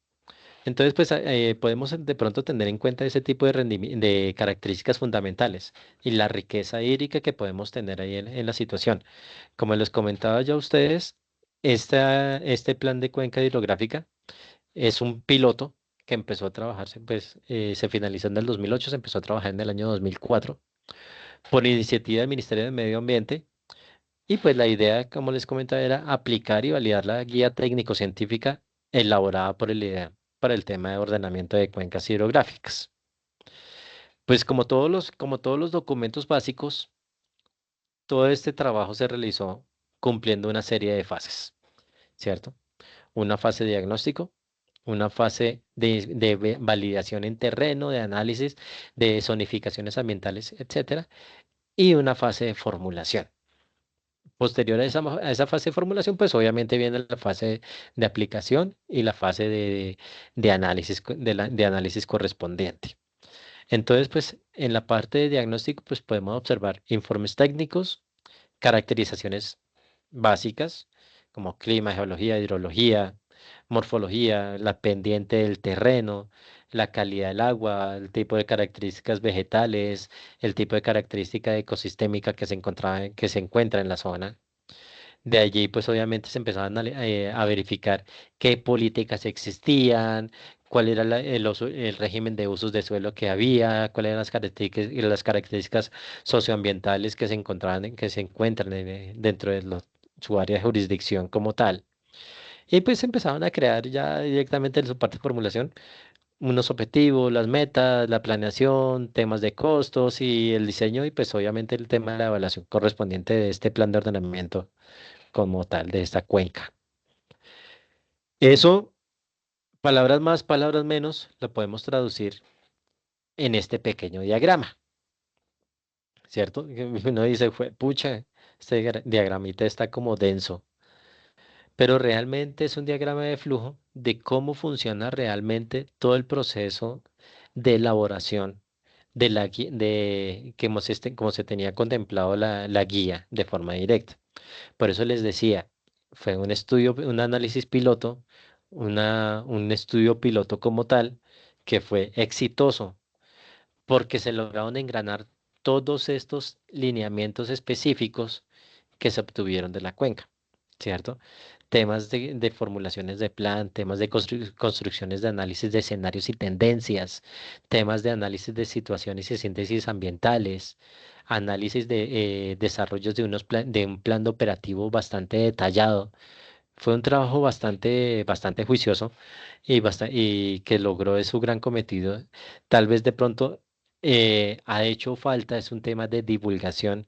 Entonces, pues podemos de pronto tener en cuenta ese tipo de características fundamentales y la riqueza hídrica que podemos tener ahí en la situación. Como les comentaba ya a ustedes, este plan de cuenca hidrográfica es un piloto que empezó a trabajarse, pues se finalizó en el 2008, se empezó a trabajar en el año 2004 por iniciativa del Ministerio de Medio Ambiente. Y pues la idea, como les comentaba, era aplicar y validar la guía técnico-científica elaborada por el IDEA para el tema de ordenamiento de cuencas hidrográficas. Pues como todos los documentos básicos, todo este trabajo se realizó cumpliendo una serie de fases, ¿cierto? Una fase de diagnóstico, una fase de validación en terreno, de análisis, de zonificaciones ambientales, etcétera, y una fase de formulación. Posterior a esa fase de formulación, pues obviamente viene la fase de aplicación y la fase de análisis, de análisis correspondiente. Entonces, pues en la parte de diagnóstico, pues podemos observar informes técnicos, caracterizaciones básicas, como clima, geología, hidrología, morfología, la pendiente del terreno, la calidad del agua, el tipo de características vegetales, el tipo de característica ecosistémica que se encuentra en la zona. De allí, pues obviamente se empezaban a verificar qué políticas existían, cuál era el régimen de usos de suelo que había, cuáles eran las características socioambientales que se encontraban, que se encuentran dentro de su área de jurisdicción como tal. Y pues empezaban a crear ya directamente en su parte de formulación unos objetivos, las metas, la planeación, temas de costos y el diseño y pues obviamente el tema de la evaluación correspondiente de este plan de ordenamiento como tal de esta cuenca. Eso, palabras más, palabras menos, lo podemos traducir en este pequeño diagrama, ¿cierto? Que uno dice, pucha, este diagramita está como denso, pero realmente es un diagrama de flujo de cómo funciona realmente todo el proceso de elaboración de cómo se tenía contemplado la guía de forma directa. Por eso les decía, fue un estudio, un análisis piloto, un estudio piloto como tal, que fue exitoso, porque se lograron engranar todos estos lineamientos específicos que se obtuvieron de la cuenca, ¿cierto? Temas de formulaciones de plan, temas de construcciones de análisis de escenarios y tendencias, temas de análisis de situaciones y síntesis ambientales, análisis de desarrollos de un plan operativo bastante detallado. Fue un trabajo bastante juicioso y que logró de su gran cometido. Tal vez de pronto ha hecho falta, es un tema de divulgación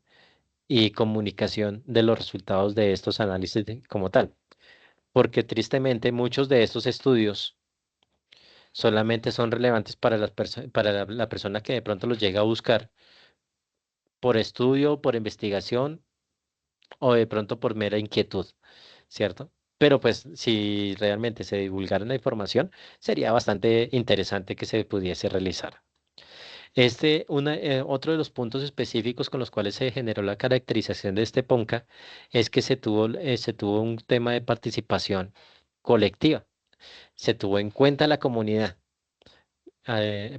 y comunicación de los resultados de estos análisis como tal, porque tristemente muchos de estos estudios solamente son relevantes para la persona que de pronto los llega a buscar por estudio, por investigación o de pronto por mera inquietud, ¿cierto? Pero pues si realmente se divulgara la información, sería bastante interesante que se pudiese realizar. Otro de los puntos específicos con los cuales se generó la caracterización de este PONCA es que se tuvo un tema de participación colectiva, se tuvo en cuenta la comunidad,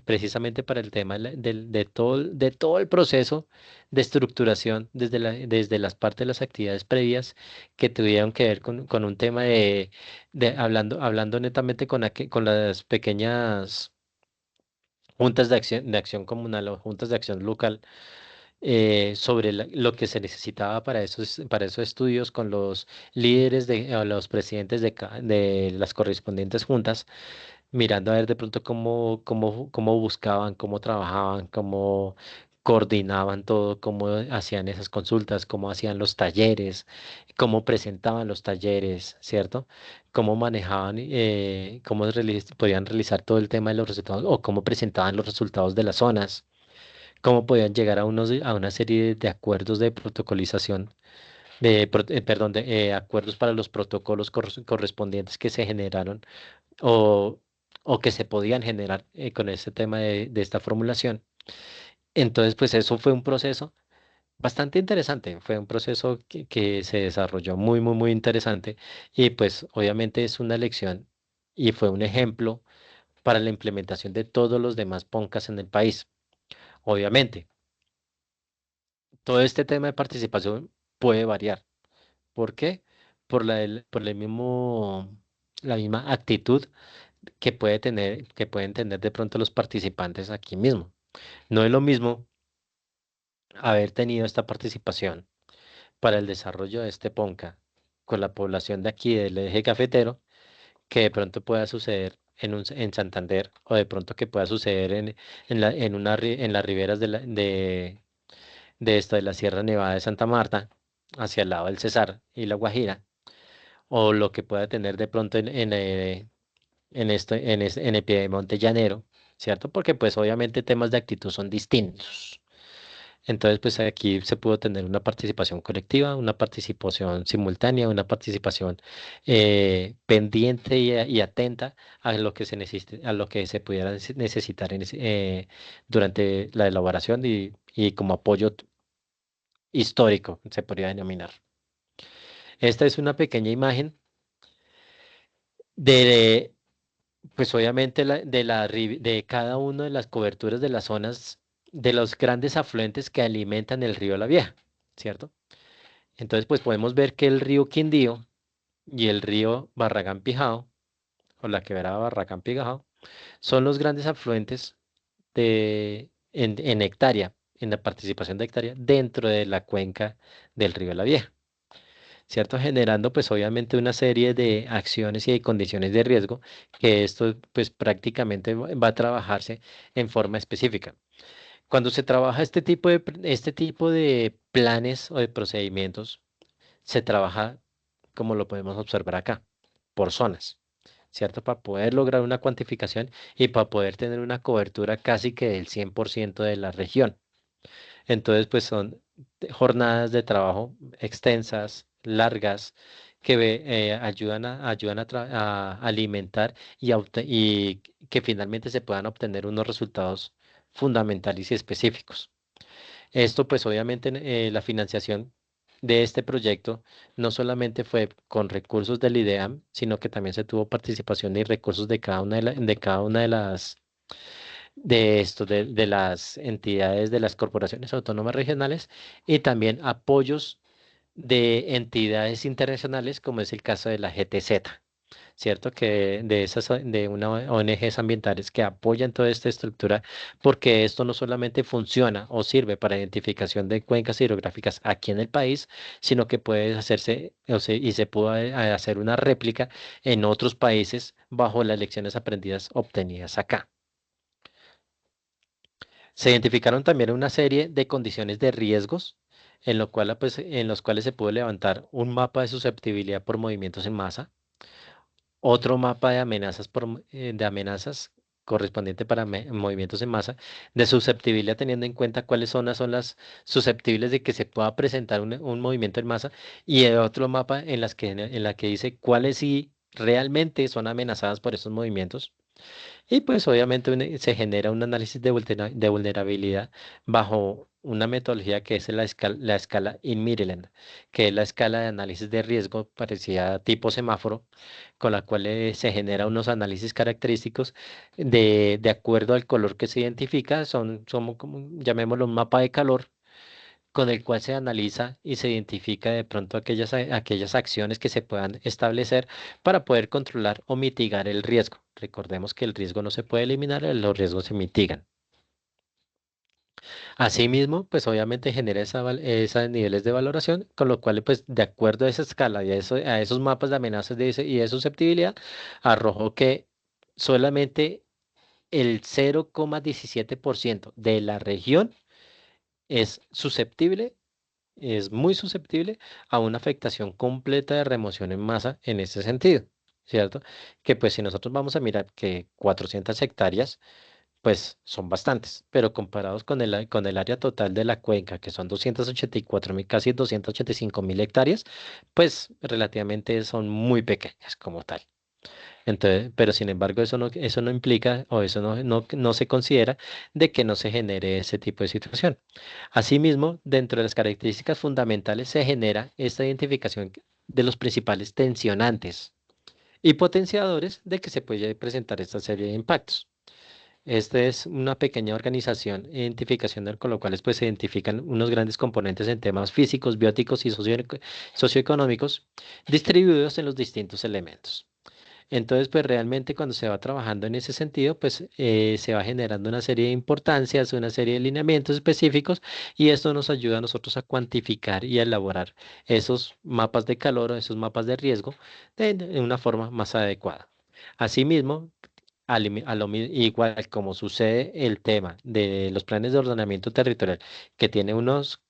precisamente para el tema de todo el proceso de estructuración desde las partes de las actividades previas que tuvieron que ver con un tema hablando netamente con las pequeñas juntas de acción comunal o juntas de acción local sobre lo que se necesitaba para esos estudios con los líderes o los presidentes de las correspondientes juntas, mirando a ver de pronto cómo buscaban, cómo trabajaban, cómo coordinaban todo, cómo hacían esas consultas, cómo hacían los talleres, cómo presentaban los talleres, ¿cierto? Cómo manejaban, podían realizar todo el tema de los resultados o cómo presentaban los resultados de las zonas, cómo podían llegar a una serie de acuerdos de protocolización, perdón, de acuerdos para los protocolos correspondientes que se generaron o, o que se podían generar con ese tema de esta formulación. Entonces, pues eso fue un proceso bastante interesante, fue un proceso que se desarrolló muy interesante y pues obviamente es una lección y fue un ejemplo para la implementación de todos los demás PONCAS en el país. Obviamente, todo este tema de participación puede variar. ¿Por qué? La misma actitud que pueden tener de pronto los participantes aquí mismo. No es lo mismo haber tenido esta participación para el desarrollo de este PONCA con la población de aquí del eje cafetero que de pronto pueda suceder en Santander o de pronto que pueda suceder en las riberas de la Sierra Nevada de Santa Marta, hacia el lado del Cesar y la Guajira, o lo que pueda tener de pronto en el Piedemonte Llanero, ¿cierto? Porque pues obviamente temas de actitud son distintos. Entonces, pues aquí se pudo tener una participación colectiva, una participación simultánea, una participación pendiente y atenta a lo que se necesite, a lo que se pudiera necesitar durante la elaboración y como apoyo histórico, se podría denominar. Esta es una pequeña imagen de, pues obviamente de cada una de las coberturas de las zonas de los grandes afluentes que alimentan el río La Vieja, ¿cierto? Entonces, pues podemos ver que el río Quindío y el río Barragán Pijao, o la quebrada Barragán Pijao, son los grandes afluentes en hectárea, en la participación de hectárea dentro de la cuenca del río La Vieja, ¿cierto? Generando pues obviamente una serie de acciones y de condiciones de riesgo que esto pues prácticamente va a trabajarse en forma específica. Cuando se trabaja este tipo de planes o de procedimientos, se trabaja como lo podemos observar acá, por zonas, ¿cierto? Para poder lograr una cuantificación y para poder tener una cobertura casi que del 100% de la región. Entonces, pues son jornadas de trabajo extensas, largas, que ayudan a alimentar y que finalmente se puedan obtener unos resultados fundamentales y específicos. Esto, pues obviamente, la financiación de este proyecto no solamente fue con recursos del IDEAM, sino que también se tuvo participación y recursos de cada una de las entidades de las corporaciones autónomas regionales y también apoyos de entidades internacionales, como es el caso de la GTZ, ¿cierto? Que de una ONGs ambientales que apoyan toda esta estructura, porque esto no solamente funciona o sirve para identificación de cuencas hidrográficas aquí en el país, sino que puede hacerse y se puede hacer una réplica en otros países bajo las lecciones aprendidas obtenidas acá. Se identificaron también una serie de condiciones de riesgos en los cuales se pudo levantar un mapa de susceptibilidad por movimientos en masa, otro mapa de amenazas correspondiente para movimientos en masa, de susceptibilidad teniendo en cuenta cuáles son las susceptibles de que se pueda presentar un movimiento en masa, y otro mapa en la que dice cuáles sí realmente son amenazadas por estos movimientos. Y pues obviamente se genera un análisis de vulnerabilidad bajo una metodología que es la escala Inmirland, que es la escala de análisis de riesgo parecida a tipo semáforo, con la cual se genera unos análisis característicos de acuerdo al color que se identifica, somos como, llamémoslo, un mapa de calor con el cual se analiza y se identifica de pronto aquellas acciones que se puedan establecer para poder controlar o mitigar el riesgo. Recordemos que el riesgo no se puede eliminar, los riesgos se mitigan. Asimismo, pues obviamente genera esos niveles de valoración, con lo cual, pues de acuerdo a esa escala y a esos mapas de amenazas y de susceptibilidad, arrojó que solamente el 0,17% de la región es susceptible es muy susceptible a una afectación completa de remoción en masa en ese sentido, ¿cierto? Que pues si nosotros vamos a mirar que 400 hectáreas, pues son bastantes, pero comparados con el área total de la cuenca, que son 284.000, casi 285.000 hectáreas, pues relativamente son muy pequeñas como tal. Entonces, pero sin embargo, eso no implica o eso no se considera de que no se genere ese tipo de situación. Asimismo, dentro de las características fundamentales se genera esta identificación de los principales tensionantes y potenciadores de que se puede presentar esta serie de impactos. Esta es una pequeña organización e identificación con lo cual pues, se identifican unos grandes componentes en temas físicos, bióticos y socioeconómicos distribuidos en los distintos elementos. Entonces, pues realmente cuando se va trabajando en ese sentido, pues se va generando una serie de importancias, una serie de lineamientos específicos, y esto nos ayuda a nosotros a cuantificar y a elaborar esos mapas de calor o esos mapas de riesgo de una forma más adecuada. Asimismo, igual como sucede el tema de los planes de ordenamiento territorial, que tiene unos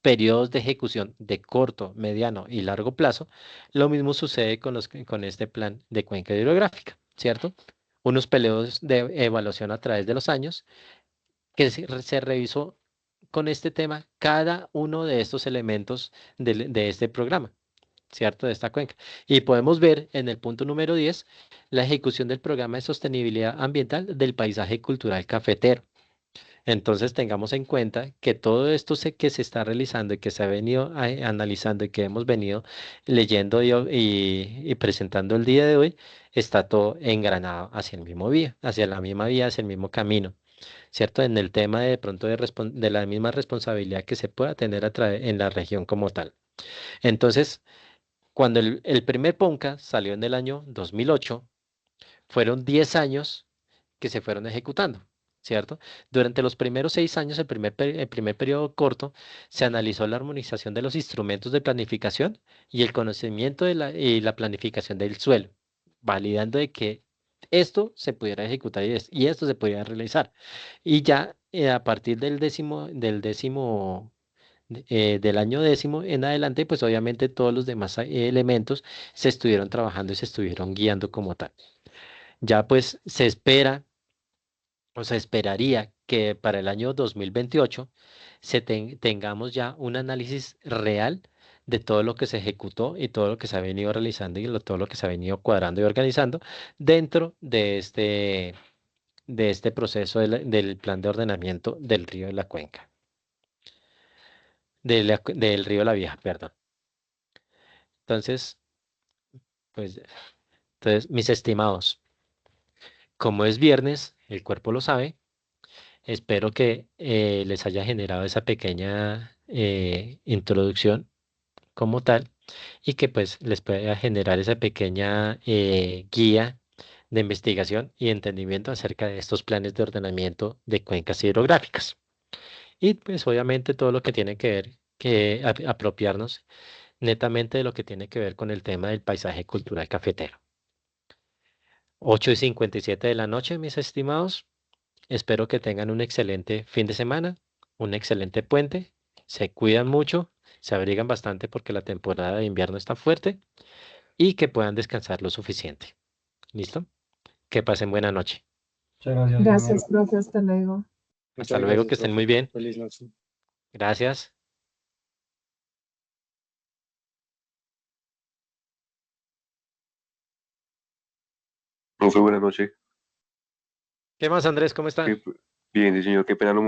periodos de ejecución de corto, mediano y largo plazo, lo mismo sucede con este plan de cuenca hidrográfica, ¿cierto? Unos periodos de evaluación a través de los años que se revisó con este tema cada uno de estos elementos de este programa, ¿cierto? De esta cuenca. Y podemos ver en el punto número 10 la ejecución del programa de sostenibilidad ambiental del paisaje cultural cafetero. Entonces tengamos en cuenta que todo esto que se está realizando y que se ha venido analizando y que hemos venido leyendo y presentando el día de hoy, está todo engranado hacia el mismo vía, hacia la misma vía, hacia el mismo camino, ¿cierto? En el tema de pronto de la misma responsabilidad que se pueda tener en la región como tal. Entonces, cuando el primer PONCA salió en el año 2008, fueron 10 años que se fueron ejecutando, ¿cierto? Durante los primeros 6 años, el primer periodo corto, se analizó la armonización de los instrumentos de planificación y el conocimiento y la planificación del suelo, validando de que esto se pudiera ejecutar y esto se pudiera realizar. Y ya a partir del año décimo en adelante, pues obviamente todos los demás elementos se estuvieron trabajando y se estuvieron guiando como tal. Ya pues se espera o se esperaría que para el año 2028 tengamos ya un análisis real de todo lo que se ejecutó y todo lo que se ha venido realizando y todo lo que se ha venido cuadrando y organizando dentro de este proceso del plan de ordenamiento del río de la Cuenca, del río de la Vieja, perdón. Entonces, pues, mis estimados, como es viernes, el cuerpo lo sabe. Espero que les haya generado esa pequeña introducción como tal y que pues les pueda generar esa pequeña guía de investigación y entendimiento acerca de estos planes de ordenamiento de cuencas hidrográficas. Y pues obviamente todo lo que tiene que ver, que apropiarnos netamente de lo que tiene que ver con el tema del paisaje cultural cafetero. 8:57 de la noche, mis estimados. Espero que tengan un excelente fin de semana, un excelente puente. Se cuidan mucho, se abrigan bastante porque la temporada de invierno está fuerte y que puedan descansar lo suficiente. ¿Listo? Que pasen buena noche. Muchas gracias, ingeniero. Gracias, profe, hasta luego. Hasta Muchas luego, gracias, que estén profe. muy bien. Feliz noche. Gracias. Profe, buenas noches. ¿Qué más, Andrés? ¿Cómo está? Bien, sí, señor, qué pena no